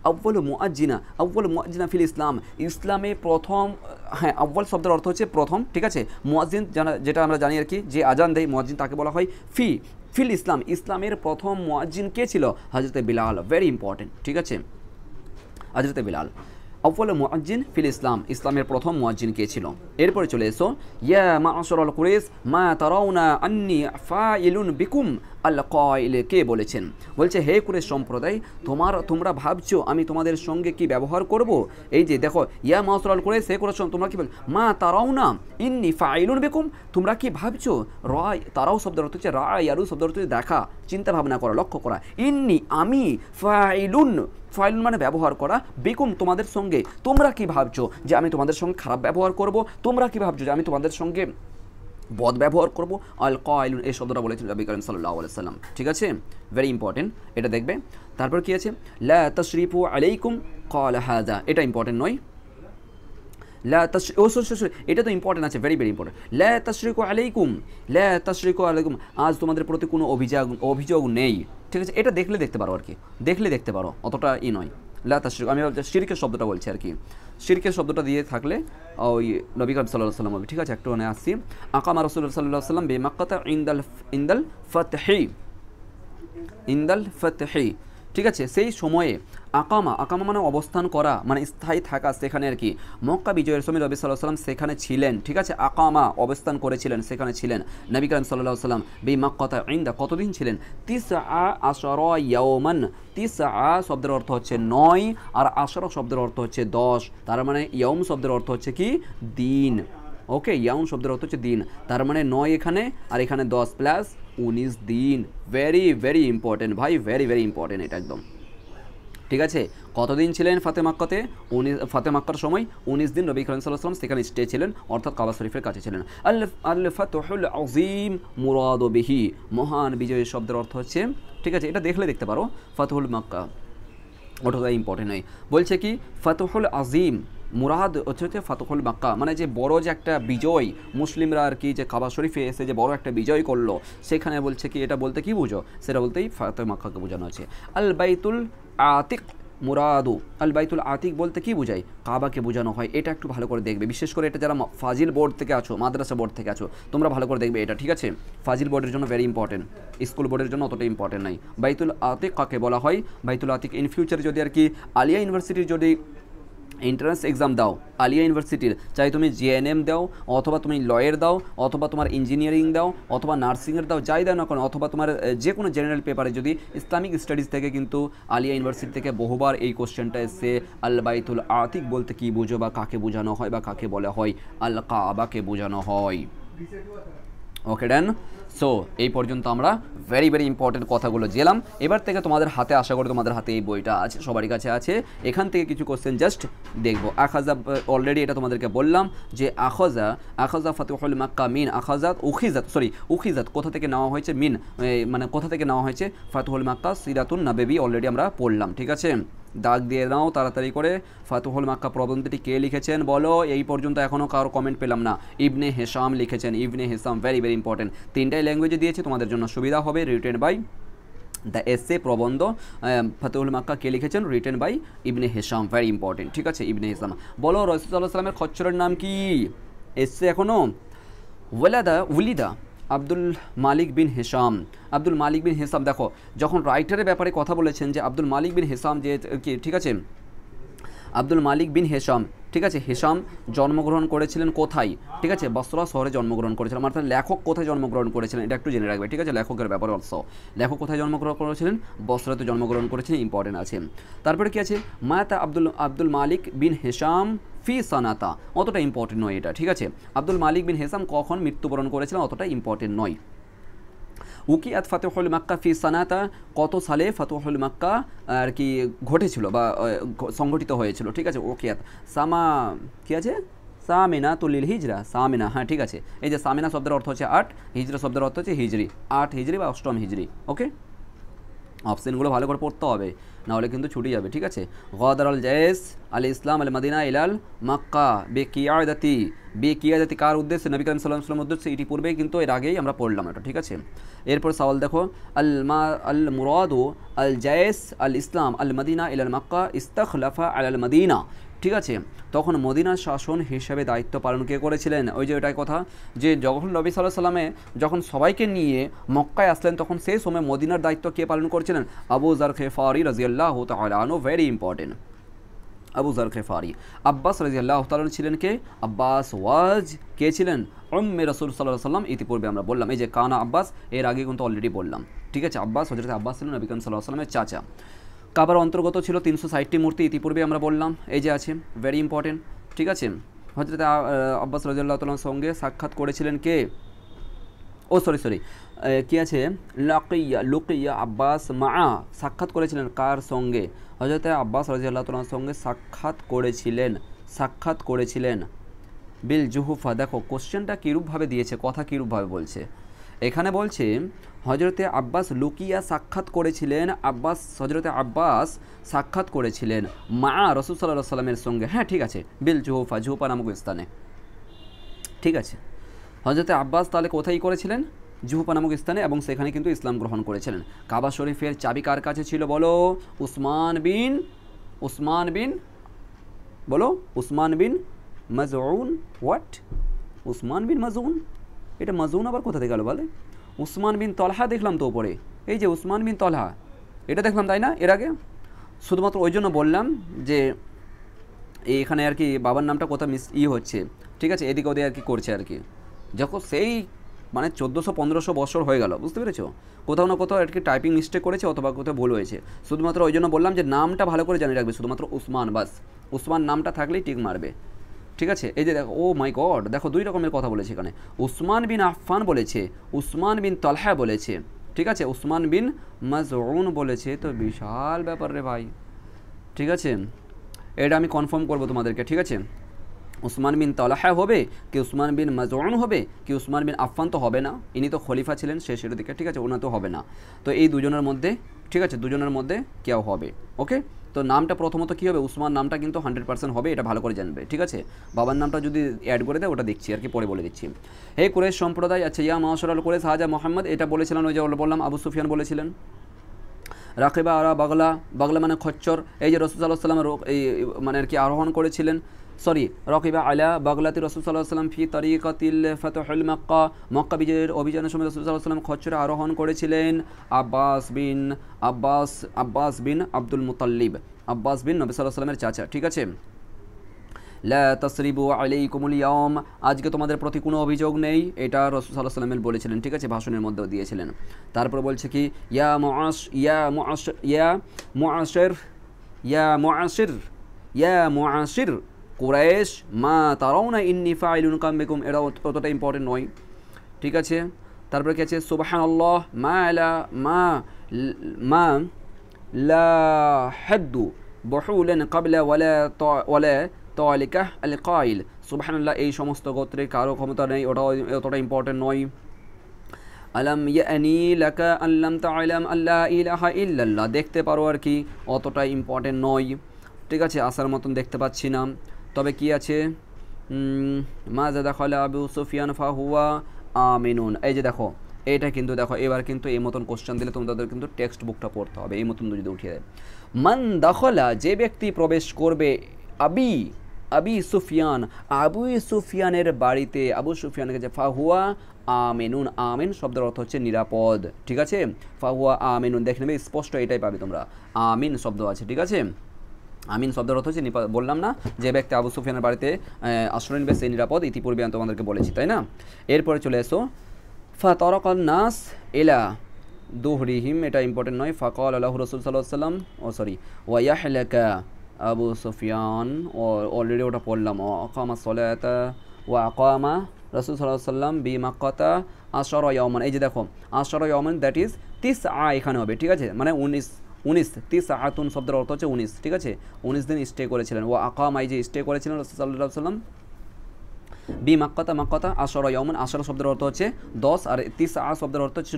আউয়ালু মুআজ্জিনা ফিল ইসলাম, ইসলামে প্রথম, হ্যাঁ আউয়াল শব্দের অর্থ হচ্ছে প্রথম। ঠিক আছে, মুআজ্জিন যেটা আমরা জানি আর কি, যে আজান দেয় মুআজ্জিন, তাকে বলা হয় ফিল ইসলাম, ইসলামের প্রথম মুয়াজ্জিন কে ছিল? হযরতে বিলাল, ভেরি ইম্পর্টেন্ট, ঠিক আছে, হযরতে বিলাল আউয়াল মুয়াজ্জিন ফিল ইসলাম, ইসলামের প্রথম মুয়াজ্জিন কে ছিল? এরপরে চলে এসো, ইয়া মা'শারাল কুরাইশ মা তারাউনা আন্নী ফাইলুন বিকুম আল কাইল, কে বলেছেন? বলছে হে কুরাইশ সম্প্রদায়, তোমরা ভাবছো আমি তোমাদের সঙ্গে কি ব্যবহার করব? এই যে দেখো, ইয়া মা'শারাল কুরাইশ, হে কুরাইশ তোমরা কি বল, মা তারাউনা ইন্নী ফাইলুন বিকুম, তোমরা কি ভাবছো? রায়, তারাও শব্দের অর্থ হচ্ছে রায়, ইয়ারু শব্দের অর্থ হচ্ছে দেখা, চিন্তা ভাবনা করা, লক্ষ্য করা। ইন্নী আমি, ফাইলুন, ফাইলুন মানে ব্যবহার করা, বিকুম তোমাদের সঙ্গে, তোমরা কি ভাবছো যে আমি তোমাদের সঙ্গে খারাপ ব্যবহার করব? তোমরা কি ভাবছো যে আমি তোমাদের সঙ্গে বদ ব্যবহার করব? আল কাইলুন, এই শব্দটা বলেছিল নবী করিম সাল্লাল্লাহু আলাইহি সাল্লাম, ঠিক আছে, ভেরি ইম্পর্টেন্ট, এটা দেখবে। তারপর কি আছে, লা তাশরিফু আলাইকুম ক্বালা হাযা, এটা ইম্পর্টেন্ট নয়, লা এটা তো ইম্পর্টেন্ট আছে, ভেরি ভেরি ইম্পর্টেন্ট। লা তাশরিকু আলাইকুম, লা তাশরিকু আলাইকুম, আজ তোমাদের প্রতি কোনো অভিযোগ নেই, ঠিক আছে, এটা দেখলে দেখতে পারো আর কি, দেখলে দেখতে পারো, অতটা নয়। লা তাশরিকু, আমি শিরকের শব্দটা বলছি আর কি, শিরকের শব্দটা দিয়ে থাকলে ওই নবী করিম সাল্লাল্লাহু আলাইহি ওয়াসাল্লাম হবে, ঠিক আছে, একটু মানে আসছি। আকামা রাসূলুল্লাহ সাল্লাল্লাহু আলাইহি ওয়াসাল্লাম বিমাক্কাতা ইনদাল ফাতহি, ঠিক আছে, সেই সময়ে আকামা মানে অবস্থান করা, মানে স্থায়ী থাকা, সেখানে আর কি। মক্কা বিজয়ের সময় নবী সাল্লাল্লাহু আলাইহি ওয়াসাল্লাম সেখানে ছিলেন, ঠিক আছে, আকামা অবস্থান করেছিলেন, সেখানে ছিলেন নবী করিম সাল্লাল্লাহু আলাইহি ওয়াসাল্লাম বিমাক্কাতা ইনদা, কতদিন ছিলেন? 19 ইয়াওমান, 19 শব্দের অর্থ হচ্ছে 9 আর 10 শব্দের অর্থ হচ্ছে 10, তার মানে ইয়াউম শব্দের অর্থ হচ্ছে কি? দিন, ওকে, ইয়াউম শব্দের অর্থ হচ্ছে দিন, তার মানে 9 এখানে আর এখানে 10 প্লাস 19 দিন, ভেরি ভেরি ইম্পর্টেন্ট ভাই, ভেরি ভেরি ইম্পর্টেন্ট এটা একদম, ঠিক আছে। কতদিন ছিলেন ফাতে মাক্কাতে? ফাতে মাক্কার সময় 19 দিন নবী করিম সাল্লাল্লাহু আলাইহি ওয়াসাল্লাম সেখানে স্টে ছিলেন, অর্থাৎ কাবা শরীফের কাছে ছিলেন। আল ফাতহুল আযীম মুরাদু বিহি, মহান বিজয় শব্দের অর্থ হচ্ছে, ঠিক আছে, এটা দেখলে দেখতে পারো, ফাতহুল মাক্কা, ওটা ইম্পর্টেন্ট নয়। বলছে কি ফাতহুল আযীম, মুরাদ হচ্ছে ফাতহুল মাক্কা, মানে যে বড় যে একটা বিজয়, মুসলিমরা আর কি যে কাবা শরীফে এসে যে বড় একটা বিজয় করলো, সেখানে বলছে কি এটা বলতে কি বুঝো? সেটা বলতেই ফাতে মাক্কাকে বোঝানো হচ্ছে। আল বাইতুল আতিক মুরাদু, আল বাইতুল আতিক বলতে কি বোঝায়? কাবাকে বোঝানো হয়, এটা একটু ভালো করে দেখবে, বিশেষ করে এটা যারা ফাজিল বোর্ড থেকে আছো, মাদ্রাসা বোর্ড থেকে আছো, তোমরা ভালো করে দেখবে এটা, ঠিক আছে, ফাজিল বোর্ডের জন্য ভেরি ইম্পর্টেন্ট, স্কুল বোর্ডের জন্য অতটা ইম্পর্টেন্ট নাই। বাইতুল আতিক কাকে বলা হয়? বাইতুল আতিক ইন ফিউচার যদি আর কি আলিয়া ইউনিভার্সিটির যদি এন্ট্রান্স এক্সাম দাও, আলিয়া ইউনিভার্সিটির, চাই তুমি জিএনএম দাও, অথবা তুমি লয়ের দাও, অথবা তোমার ইঞ্জিনিয়ারিং দাও, অথবা নার্সিংয়ের দাও, যাই দাও না কেন, অথবা তোমার যে কোনো জেনারেল পেপারে যদি ইসলামিক স্টাডিজ থেকে কিন্তু আলিয়া ইউনিভার্সিটি থেকে বহুবার এই কোশ্চেনটা এসে আল বাইতুল আতিক বলতে কী বুঝো বা কাকে বোঝানো হয় বা কাকে বলা হয়? আল কাবাকে বোঝানো হয়। ওকে ডান। সো এই পর্যন্ত আমরা ভেরি ভেরি ইম্পর্টেন্ট কথাগুলো জেলাম। এবার থেকে তোমাদের হাতে, আশা করি তোমাদের হাতে এই বইটা আছে, সবারই কাছে আছে, এখান থেকে কিছু কোশ্চেন জাস্ট দেখবো। আখাজা অলরেডি এটা তোমাদেরকে বললাম যে আখাজা ফাতহুল মাক্কা মিন আখাজাত উখিজাত কোথা থেকে নেওয়া হয়েছে? মিন মানে কোথা থেকে নেওয়া হয়েছে? ফাতহুল মাক্কা সিরাতুন নাবাবী অলরেডি আমরা পড়লাম, ঠিক আছে, দাগ দিয়ে নাও তাড়াতাড়ি করে। ফাতহুল মাক্কা প্রবন্ধটি কে লিখেছেন বলো? এই পর্যন্ত এখনও কারো কমেন্ট পেলাম না। ইবনে হিশাম লিখেছেন, ইবনে হিশাম, ভেরি ভেরি ইম্পর্টেন্ট, তিনটাই ল্যাঙ্গুয়েজে দিয়েছে, তোমাদের জন্য সুবিধা হবে। রিটেন বাই দ্য এসে প্রবন্ধ ফাতহুল মাক্কা কে লিখেছেন? রিটেন বাই ইবনে হিশাম, ভেরি ইম্পর্টেন্ট, ঠিক আছে, ইবনে হিশাম। বলো রাসূল সাল্লাল্লাহু আলাইহি ওয়াসাল্লামের খচ্চরের নাম কি? এসে এখনও উলিদা আব্দুল মালিক বিন হিশাম। আব্দুল মালিক বিন হিশাম, দেখো যখন রাইটারের ব্যাপারে কথা বলেছেন যে আব্দুল মালিক বিন হিশাম যে কি, ঠিক আছে, আব্দুল মালিক বিন হিশাম, ঠিক আছে, হিশাম জন্মগ্রহণ করেছিলেন কোথায়? ঠিক আছে, বসরা শহরে জন্মগ্রহণ করেছিলেন। অর্থাৎ লেখক কোথায় জন্মগ্রহণ করেছিলেন এটা একটু জেনে রাখবে, ঠিক আছে, লেখকের ব্যাপারে অংশ। লেখক কোথায় জন্মগ্রহণ করেছিলেন? বসরাতে জন্মগ্রহণ করেছিলেন, ইম্পর্টেন্ট আছে। তারপরে কি আছে? মাতা আব্দুল মালিক বিন হিশাম ফি সানাতা, অতটা ইম্পর্টেন্ট নয় এটা, ঠিক আছে। আব্দুল মালিক বিন হিশাম কখন মৃত্যুবরণ করেছিলেন অতটা ইম্পর্টেন্ট নয়। উকিয়াত ফাতহুল মাক্কা ফি সানাতা, কত সালে ফাতহুল মাক্কা আর কি ঘটেছিল বা সংগঠিত হয়েছিল, ঠিক আছে। উকিয়াত সামা কি আছে? সামিনা তুলিল হিজরা, সামিনা, হ্যাঁ ঠিক আছে। এই যে সামিনা শব্দের অর্থ হচ্ছে 8, হিজরা শব্দের অর্থ হচ্ছে হিজরি, 8 হিজরি বা 8ম হিজরি, ওকে। অপশনগুলো ভালো করে পড়তে হবে, নাহলে কিন্তু ছুটি যাবে, ঠিক আছে। গাদার আল জায়েস আল ইসলাম আল মদিনা ইলাল মক্কা বেকিয়াদাতি কার উদ্দেশ্যে? নবী করিম সাল্লাল্লাহু আলাইহি ওয়াসাল্লামের উদ্দেশ্যে। এটি পূর্বেই কিন্তু এর আগেই আমরা পড়লাম এটা, ঠিক আছে। এরপর সওয়াল দেখো, আল মুরাদু আল জায়েস আল ইসলাম আল মদিনা ইলাল মক্কা ইস্তাখলাফা আল মদিনা, ঠিক আছে, তখন মদিনার শাসন হিসেবে দায়িত্ব পালন কে করেছিলেন? ওই যে ওটাই কথা, যে যখন নবী সাল্লাল্লাহু আলাইহি সাল্লামে যখন সবাইকে নিয়ে মক্কায় আসলেন তখন সেই সময় মদিনার দায়িত্ব কে পালন করেছিলেন? আবু যার গিফারি রাদিয়াল্লাহু তাআলা আনহু, ভেরি ইম্পর্টেন্ট। আবু যার গিফারি। আব্বাস রাদিয়াল্লাহু তাআলা ছিলেন কে? আব্বাস ওয়াজ কে ছিলেন? উম্মে রাসূল সাল্লাল্লাহু আলাইহি সাল্লাম। ইতিপূর্বে আমরা বললাম এই যে কানা আব্বাস, এর আগে কিন্তু অলরেডি বললাম। ঠিক আছে, আব্বাস, হযরত আব্বাস ছিলেন নবী করিম সাল্লাল্লাহু আলাইহি সাল্লামের চাচা। কাবার অন্তর্গত ছিল 360টি মূর্তি, ইতিপূর্বে আমরা বললাম, এই যে আছে, ভেরি ইম্পর্টেন্ট। ঠিক আছে, হযরত আব্বাস রাদিয়াল্লাহু তাআলার সঙ্গে সাক্ষাৎ করেছিলেন কে? ও সরি কি আছে, লুকিয়া আব্বাস মা, সাক্ষাৎ করেছিলেন কার সঙ্গে? হযরত আব্বাস রাদিয়াল্লাহু তাআলার সঙ্গে সাক্ষাৎ করেছিলেন বিল জুহুফা। দেখো কোশ্চেনটা কীরূপভাবে দিয়েছে, কথা কীরূপভাবে বলছে। এখানে বলছে হযরতে আব্বাস লুকিয়া সাক্ষাৎ করেছিলেন, হযরতে আব্বাস সাক্ষাৎ করেছিলেন মা রাসূল সাল্লাল্লাহু আলাইহি সাল্লামের সঙ্গে। হ্যাঁ ঠিক আছে, বিল জুহুফা, জুহুফা নামক স্থানে। ঠিক আছে, হযরতে আব্বাস তাহলে কোথায় করেছিলেন? জুহুফা নামক স্থানে, এবং সেখানে কিন্তু ইসলাম গ্রহণ করেছিলেন। কাবা শরীফের চাবি কার কাছে ছিল বলো? উসমান বিন মাজউন। হোয়াট? উসমান বিন মাজউন? এটা মাজউন আবার কোথা থেকে গেল বলে? উসমান বিন তলহা দেখলাম তো ওপরে, এই যে উসমান বিন তলহা, এটা দেখলাম তাই না এর আগে? শুধুমাত্র ওই জন্য বললাম যে এখানে আর কি বাবার নামটা কোথাও হচ্ছে। ঠিক আছে, এদিকে ওদিকে আর কি করছে আর কি, যখন সেই মানে 1400-1500 বছর হয়ে গেল, বুঝতে পেরেছো? কোথাও না কোথাও আর কি টাইপিং মিস্টেক করেছে অথবা কোথাও ভুল হয়েছে। শুধুমাত্র ওই জন্য বললাম যে নামটা ভালো করে জানিয়ে রাখবে, শুধুমাত্র উসমান, বাস উসমান নামটা থাকলেই টিক মারবে। ঠিক আছে, এই যে দেখো, ও মাই গড, দেখো দুই রকমের কথা বলেছে এখানে। উসমান বিন আফফান বলেছে, উসমান বিন তলহা বলেছে। ঠিক আছে, উসমান বিন মাজউন বলেছে, তো বিশাল ব্যাপার রে ভাই। ঠিক আছে, এটা আমি কনফার্ম করবো তোমাদেরকে। ঠিক আছে, উসমান বিন তলহা হবে কি উসমান বিন মাজউন হবে কি উসমান বিন আফফান? তো হবে না, ইনি তো খলিফা ছিলেন শেষের দিকে। ঠিক আছে, ওনা তো হবে না। তো এই দুজনের মধ্যে, ঠিক আছে, দুজনের মধ্যে কেউ হবে। ওকে, তো নামটা প্রথমত কী হবে? উসমান নামটা কিন্তু 100% হবে, এটা ভালো করে জানবে। ঠিক আছে, বাবার নামটা যদি অ্যাড করে দেয় ওটা দেখছি আর কি, পরে বলে দিচ্ছি। হে কুরাইশ সম্প্রদায়, আচ্ছা, ইয়া মাশারাল কুরাইশ হাজা মোহাম্মদ, এটা বলেছিলেন ওই যে বললাম আবু সুফিয়ান বলেছিলেন। রাকিবা আরা বাগলা, বাগলা মানে খচ্চর, এই যে রাসূল সাল্লাল্লাহু আলাইহি ওয়াসাল্লাম এই মানে আর কি আরোহণ করেছিলেন, রাকিবা আলা বাগলাতি রাসূল সাল্লাল্লাহু আলাইহি ওয়াসাল্লাম ফি তারিকাতিল ফাতহুল মক্কা, মক্কা বিজয়ের অভিযানের সময় রাসূল সাল্লাল্লাহু আলাইহি ওয়াসাল্লাম খচ্চরে আরোহণ করেছিলেন। আব্বাস বিন আব্দুল মুতাল্লিব, আব্বাস বিন নবী সাল্লাল্লাহু আলাইহি ওয়াসাল্লামের চাচা। ঠিক আছে, লা তাসরিবু আলাইকুমুল ইয়াউম, আজকে তোমাদের প্রতি কোনো অভিযোগ নেই, এটা রাসূল সাল্লাল্লাহু আলাইহি ওয়াসাল্লাম বলেছিলেন। ঠিক আছে, ভাষণের মধ্যেও দিয়েছিলেন। তারপর বলছে কি, ইয়া মুআশির কুরাইশ মা তারাউনা ইন্নী ফাইলুন কাম বিকুম, এটা অতটা ইম্পর্টেন্ট নয়। ঠিক আছে, তারপরে কি আছে, সুবহানাল্লাহ মা লা হাদ্দু বুহুলান ক্বাবলা ওয়ালা তালিকাহ আল কাইল, সুবহানাল্লাহ এই সমস্ত গোত্রে কারো ক্ষমতা নেই, ওটা অতটা ইম্পর্টেন্ট নয়। আলাম ইয়ানি লাকা আল্লাম তা'লাম আল্লা ইলাহা ইল্লাল্লাহ, দেখতে পারো আর কি, অতটা ইম্পর্টেন্ট নয়। ঠিক আছে, আসার মতন দেখতে পাচ্ছি না। তবে কি আছে, মা যা দাখালা আবু সুফিয়ান ফাহুয়া আমিনুন, এই যে দেখো, এইটা কিন্তু দেখো এবার কিন্তু এই মতন কোশ্চেন দিলে তোমাদের কিন্তু টেক্সট বুকটা পড়তে হবে, এই মতন যদি উঠিয়ে দেয়। মান দাখলা, যে ব্যক্তি প্রবেশ করবে, আবু সুফিয়ানের বাড়িতে, আবু সুফিয়ানের কাছে, ফাহুয়া আমিনুন, আমিন শব্দের অর্থ হচ্ছে নিরাপদ। ঠিক আছে, ফাহুয়া আমিনুন দেখে নেবে, স্পষ্ট এটাই পাবে তোমরা, আমিন শব্দ আছে। ঠিক আছে, আমিন শব্দের অর্থ হচ্ছে বললাম না, যে ব্যক্তি আবু সুফিয়ানের বাড়িতে আশ্রয় নেবে সে নিরাপদ, ইতিপূর্বে আমি তোমাদেরকে বলেছি, তাই না? এরপরে চলে এসো, ফাতারাকান নাস ইলা দুহরিহিম, এটা ইম্পর্টেন্ট নয়। ফাকাল আল্লাহু রাসূল সাল্লাল্লাহু আলাইহি ওয়াসাল্লাম, ওয়ায়াহলাকা আবু সুফিয়ান, অলরেডি ওটা পড়লাম। আকামা সলাতা ওয়া আকামা রাসূল সাল্লাল্লাহু আলাইহি ওয়াসাল্লাম বিমাক্কাতা আশরা ইয়াওমান, এই যে দেখো আশরা ইয়াওমান, দ্যাট ইজ 9 এখানে হবে। ঠিক আছে, মানে 19 তিসআতুন শব্দের অর্থ হচ্ছে 19। ঠিক আছে, 19 দিন স্টে করেছিলেন। ওয়া আকামা, এই যে স্টে করেছিলেন রাসূল সাল্লাল্লাহু আলাইহি ওয়াসাল্লাম মাক্কাতা আশরা ইয়াওমান, আশরা শব্দের অর্থ হচ্ছে 10, আর তিসআ শব্দের অর্থ হচ্ছে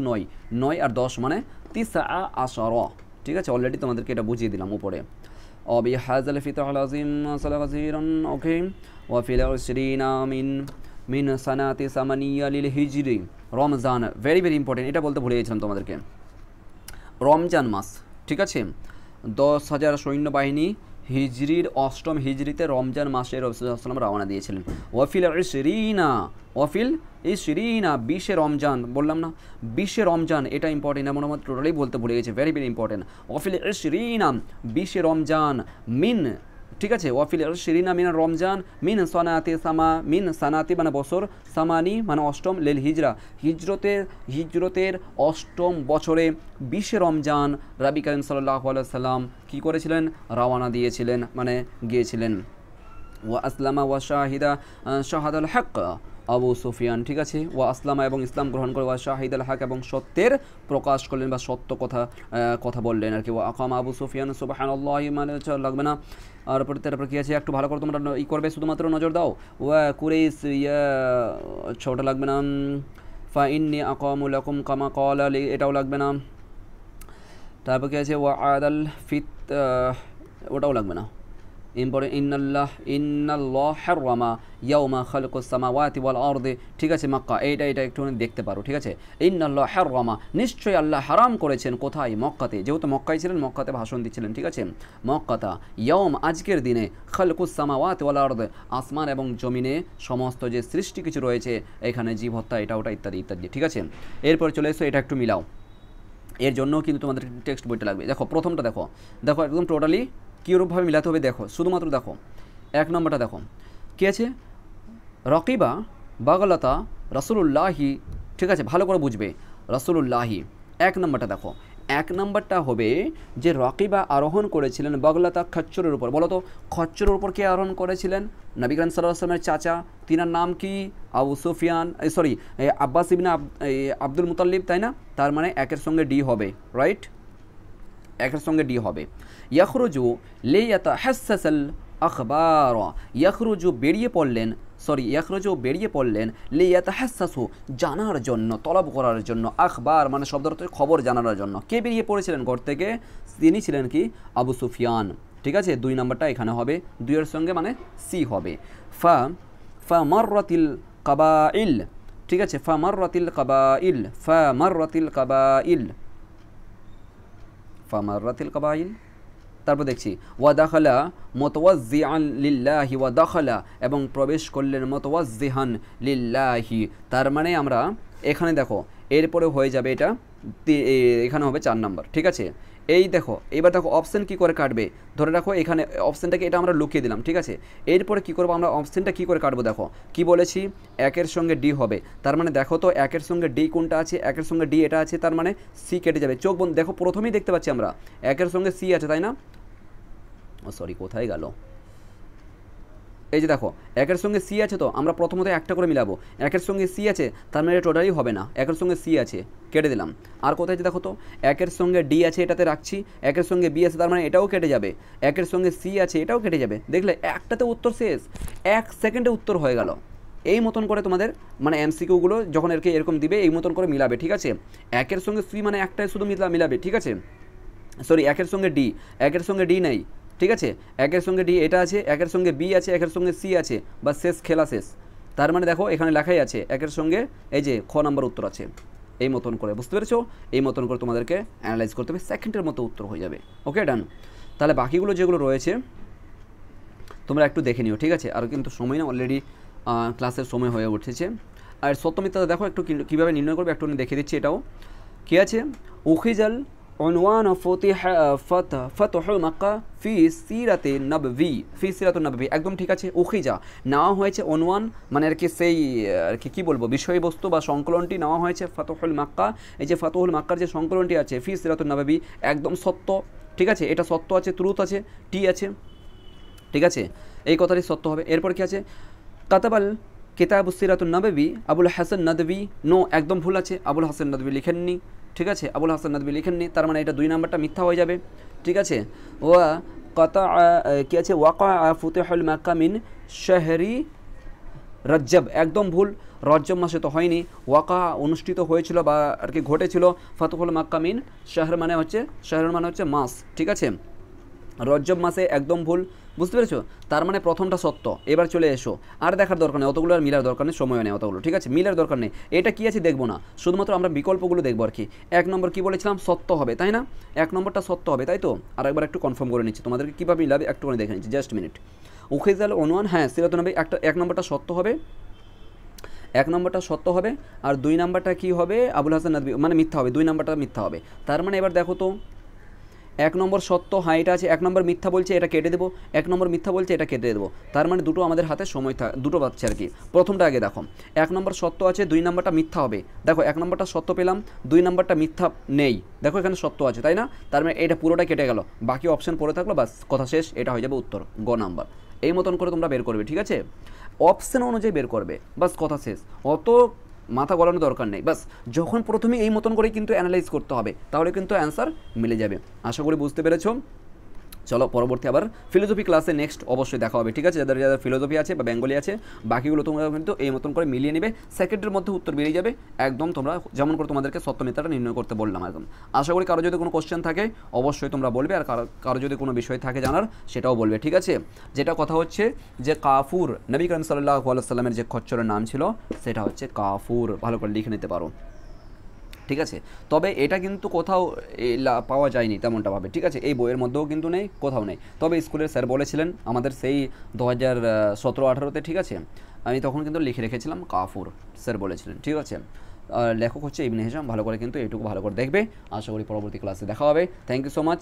9 আর 10 মানে তিসআ আশরা। ঠিক আছে, অলরেডি তোমাদেরকে এটা বুঝিয়ে দিলাম উপরে। وبهذا الفطر العظيم صلى كثيرا اوكي وفي العشرين من سنة 8 للهجر রমজান, ভেরি ভেরি ইম্পর্টেন্ট, এটা বলতে ভুলে গেছিলাম তোমাদেরকে। রমজান মাস, ঠিক আছে, 10,000 সৈন্যবাহিনী হিজরির অষ্টম হিজরিতে রমজান মাসে রাসূলুল্লাহ রওনা দিয়েছিলেন। ওয়াফিল ইশরিনা, ওয়াফিল ইশরিনা 20 রমজান, বললাম না 20 রমজান, এটা ইম্পর্টেন্ট, এমন আমার টোটালি বলতে ভুলে গেছি, ভেরি ভেরি ইম্পর্টেন্ট। ওয়াফিল ইশরিনা 20 রমজান মিন, ঠিক আছে, ওয়াফিল ইশরিনা মিন রমজান মিন সানাতি সামা, মিন সানাতি মানে বছর, সামানি মানে অষ্টম, লিল হিজরা হিজরতের অষ্টম বছরে 20 রমজান নবী করিম সাল্লাল্লাহু আলাইহি সাল্লাম কী করেছিলেন, রওনা দিয়েছিলেন, মানে গিয়েছিলেন। ওয়া আসলামা ওয়া শাহাদাল হক আবু সুফিয়ান, ঠিক আছে, ওয়া আসলামা এবং ইসলাম গ্রহণ করে, ওয়া শাহিদাল হক এবং সত্যের প্রকাশ করলেন বা সত্য কথা বললেন আর কি। ওয়া আকামা আবু সুফিয়ান সুবহানাল্লাহি, মানে লাগবে না। আর তারপর কী আছে একটু ভালো করে তোমরা ই করবে, শুধুমাত্র নজর দাও। ওয়া কুরাইশ ছোটা লাগবে না। ফা ইন্নী আকামু লাকুম কামা ক্বালা, এটাও লাগবে না। তারপর কী আছে ওয়া আদাল ফিত, ওটাও লাগবে না। ইম্পর্টেন্ট ইন্নাল্লাহ হাররামা ইয়াউমা খালাকাস সামাওয়াতি ওয়াল আরদি, ঠিক আছে, মক্কা, এটা একটু দেখতে পারো, ঠিক আছে। ইন্নাল্লাহ হাররামা, নিশ্চয়ই আল্লাহ হারাম করেছেন, কোথায়, মক্কাতে, যেহেতু মক্কায় ছিলেন, মক্কাতে ভাষণ দিচ্ছিলেন, ঠিক আছে, মক্কাতা, ইয়াউম আজকের দিনে, খালাকাস সামাওয়াতি ওয়াল আরদি আসমান এবং জমিনে সমস্ত যে সৃষ্টি কিছু রয়েছে, এখানে জীব হত্যা, এটা ওটা ইত্যাদি ইত্যাদি, ঠিক আছে। এরপর চলে এসো, এটা একটু মিলাও, এর জন্যও কিন্তু তোমাদের টেক্সট বইটা লাগবে। দেখো প্রথমটা দেখো একদম টোটালি কীরূপভাবে মিলাতে হবে দেখো, শুধুমাত্র দেখো 1 নম্বরটা দেখো কী আছে, রকিবা বাগলাতা রাসূলুল্লাহি, ঠিক আছে, ভালো করে বুঝবে, রাসূলুল্লাহি। 1 নম্বরটা দেখো, 1 নম্বরটা হবে যে রকিবা আরোহণ করেছিলেন বাগলাতা, খচ্চরের উপর। বলো তো খচ্চরের উপর কে আরোহণ করেছিলেন? নবী করিম সাল্লাল্লাহু আলাইহি ওয়াসাল্লামের চাচা, তিনার নাম কি? আবু সুফিয়ান, আব্বাস ইবনে আব্দুল মুতাল্লিব, তাই না? তার মানে 1-এর সঙ্গে ডি হবে, রাইট, 1-এর সঙ্গে ডি হবে। ইয়াখরুজু লিয়াতাহাসসাসাল আখবার, ইয়াখরুজু বেরিয়ে পড়লেন লিয়াতাহাসসাসু জানার জন্য, তলব করার জন্য, আখবার মানে শব্দ অর্থ খবর জানার জন্য। কে বেরিয়ে পড়েছিলেন ঘর থেকে? তিনি ছিলেন কি? আবু সুফিয়ান, ঠিক আছে। 2 নম্বরটা এখানে হবে, 2-এর সঙ্গে মানে সি হবে। ফামাররাতিল কাবাইল, ঠিক আছে, ফামাররাতিল কাবাইল। তারপর দেখছি ওয়াদাখালা মুতাওয়াজ্জিআন লিল্লাহি, ওয়াদাখালা এবং প্রবেশ করলেন মুতাওয়াজ্জিহান লিল্লাহি, তার মানে আমরা এখানে দেখো এরপরে হয়ে যাবে এটা, এখানে হবে 4 নম্বর, ঠিক আছে। এই দেখো এবার দেখো অপশন কি করে কাটবে, ধরে রাখো এখানে অপশনটাকে এটা আমরা লুকিয়ে দিলাম, ঠিক আছে। এরপরে কি করবো আমরা, অপশনটা কি করে কাটবো, দেখো কি বলেছি, 1-এর সঙ্গে ডি হবে, তার মানে দেখো তো 1-এর সঙ্গে ডি কোনটা আছে, 1-এর সঙ্গে ডি এটা আছে, তার মানে সি কেটে যাবে। চোখ বন্ধ, দেখো প্রথমেই দেখতে পাচ্ছি আমরা 1-এর সঙ্গে সি আছে, তাই না? সরি, কোথায় গেল, এই যে দেখো 1-এর সঙ্গে সি আছে, তো আমরা প্রথমত একটা করে মিলাবো। 1-এর সঙ্গে সি আছে, তার মানে এটা টোটালি হবে না, 1-এর সঙ্গে সি আছে, কেটে দিলাম। আর কোথায় দেখো তো 1-এর সঙ্গে ডি আছে, এটাতে রাখছি, 1-এর সঙ্গে বি আছে, তার মানে এটাও কেটে যাবে, 1-এর সঙ্গে সি আছে, এটাও কেটে যাবে। দেখলে একটাতে উত্তর শেষ, 1 সেকেন্ডে উত্তর হয়ে গেল। এই মতন করে তোমাদের মানে এমসিকিউগুলো যখন এরকম দিবে, এই মতন করে মিলাবে, ঠিক আছে। 1-এর সঙ্গে সি মানে একটাই শুধু মিলাবে, ঠিক আছে। সরি, 1-এর সঙ্গে ডি, 1-এর সঙ্গে ডি নেই, ঠিক আছে, 1-এর সঙ্গে ডি এটা আছে, 1-এর সঙ্গে বি আছে, 1-এর সঙ্গে সি আছে, বা শেষ, খেলা শেষ। তার মানে দেখো এখানে লেখাই আছে 1-এর সঙ্গে এই যে খ নাম্বার উত্তর আছে। এই মতন করে, বুঝতে পেরেছো? এই মতন করে তোমাদেরকে অ্যানালাইজ করতে হবে, সেকেন্ডের মতো উত্তর হয়ে যাবে। ওকে, ডান। তাহলে বাকিগুলো যেগুলো রয়েছে তোমরা একটু দেখে নিও, ঠিক আছে। আর কিন্তু সময় না, অলরেডি ক্লাসের সময় হয়ে উঠেছে। আর সত্য মিথ্যা দেখো একটু কীভাবে নির্ণয় করবে একটু দেখে দিচ্ছি। এটাও কী আছে, উখিজাল عنوان فتح মক্কা ফি সিরাতুন নববী, একদম ঠিক আছে। উখিজা নেওয়া হয়েছে, অনুয়ান মানে আর কি সেই আর কি কী বলবো, বিষয়বস্তু বা সংকলনটি নেওয়া হয়েছে ফাতহুল মক্কা। এই যে ফাতহুল মক্কার যে সংকলনটি আছে ফি সিরাতুন নববী, একদম সত্য, ঠিক আছে, এটা সত্য আছে, ট্রুথ আছে, টি আছে, ঠিক আছে, এই কথাটি সত্য হবে। এরপর কি আছে, কাতাবাল কিতাবুস সিরাতুন নববী আবুল হাসান নদভী, নো, একদম ভুল আছে, আবুল হাসান নদভী লিখেননি, ঠিক আছে, আবুল হাসান নদভী লিখেননি, তার মানে এটা 2 নম্বরটা মিথ্যা হয়ে যাবে, ঠিক আছে। ওয়া কাতা কি আছে, ওয়াকা ফুতিহুল মক্কা মিন শাহরি রজ্জব, একদম ভুল, রজ্জব মাসে তো হয়নি, ওয়াকা অনুষ্ঠিত হয়েছিল বা আর কি ঘটেছিল, ফাতহুল মক্কা মিন শাহর মানে হচ্ছে, শাহর মানে হচ্ছে মাস, ঠিক আছে, রজ্জব মাসে, একদম ভুল, বুঝতে পেরেছো? তার মানে প্রথমটা সত্য। এবার চলে এসো, আর দেখার দরকার নেই অতগুলো, আর মিলার দরকার নেই, সময় নেই অতগুলো, ঠিক আছে? মিলার দরকার নেই, এটা কী আছে দেখবো না, শুধুমাত্র আমরা বিকল্পগুলো দেখবো আর কি। 1 নম্বর কী বলেছিলাম, সত্য হবে, তাই না? 1 নম্বরটা সত্য হবে, তাই তো? আর একবার একটু কনফার্ম করে নিচ্ছি তোমাদেরকে, কীভাবে মিলাবে একটুখানি দেখে নিচ্ছি, জাস্ট মিনিট। উখিজাল অনুমান, হ্যাঁ সিরাতুন নবী, 1 নম্বরটা সত্য হবে, 1 নম্বরটা সত্য হবে, আর 2 নম্বরটা কী হবে, আবুল হাসান নদভী মানে মিথ্যা হবে, 2 নম্বরটা মিথ্যা হবে। তার মানে এবার দেখো তো, 1 নম্বর সত্য, হ্যাঁ এটা আছে, 1 নম্বর মিথ্যা বলছে, এটা কেটে দেবো, 1 নম্বর মিথ্যা বলছে, এটা কেটে দেবো। তার মানে দুটো আমাদের হাতে সময় দুটো পাচ্ছে আর কি। প্রথমটা আগে দেখো, 1 নম্বর সত্য আছে, 2 নম্বরটা মিথ্যা হবে। দেখো 1 নম্বরটা সত্য পেলাম, 2 নম্বরটা মিথ্যা নেই, দেখো এখানে সত্য আছে, তাই না? তার মানে এটা পুরোটা কেটে গেল, বাকি অপশন পড়ে থাকলো, বাস কথা শেষ, এটা হয়ে যাবে উত্তর, গ নাম্বার। এই মতন করে তোমরা বের করবে, ঠিক আছে? অপশন অনুযায়ী বের করবে, বাস কথা শেষ, অত মাথা গলানোর দরকার নেই। বাস যখন প্রথমে এই মতন করেই কিন্তু অ্যানালাইজ করতে হবে, তাহলে কিন্তু অ্যান্সার মিলে যাবে। আশা করি বুঝতে পেরেছো। চলো পরবর্তী আবার ফিলোসফি ক্লাসে নেক্সট অবশ্যই দেখা হবে, ঠিক আছে? যাদের যাদের ফিলোসফি আছে বা বেঙ্গলি আছে, বাকিগুলো তোমরা কিন্তু এই মতন করে মিলিয়ে নেবে, সেকেন্ডের মধ্যে উত্তর বেরিয়ে যাবে একদম, তোমরা যেমন করে তোমাদেরকে সত্য মিথ্যাটা নির্ণয় করতে বললাম একদম। আশা করি কারো যদি কোনো কোশ্চেন থাকে অবশ্যই তোমরা বলবে, আর কারো যদি কোনো বিষয় থাকে জানার সেটাও বলবে, ঠিক আছে? যেটা কথা হচ্ছে যে কাফুর, নবী করিম সাল্লাল্লাহু আলাইহি সাল্লামের যে খচ্চরের নাম ছিল সেটা হচ্ছে কাফুর, ভালো করে লিখে নিতে পারো, ঠিক আছে? তবে এটা কিন্তু কোথাও পাওয়া যায়নি তেমনটা ভাবে, ঠিক আছে? এই বইয়ের মধ্যেও কিন্তু নেই, কোথাও নেই। তবে স্কুলের স্যার বলেছিলেন আমাদের সেই 2017-18-তে, ঠিক আছে? আমি তখন কিন্তু লিখে রেখেছিলাম কাফুর, স্যার বলেছিলেন, ঠিক আছে? লেখক হচ্ছে ইবনে হিশাম, ভালো করে কিন্তু এইটুকু ভালো করে দেখবে। আশা করি পরবর্তী ক্লাসে দেখা হবে। Thank you so much.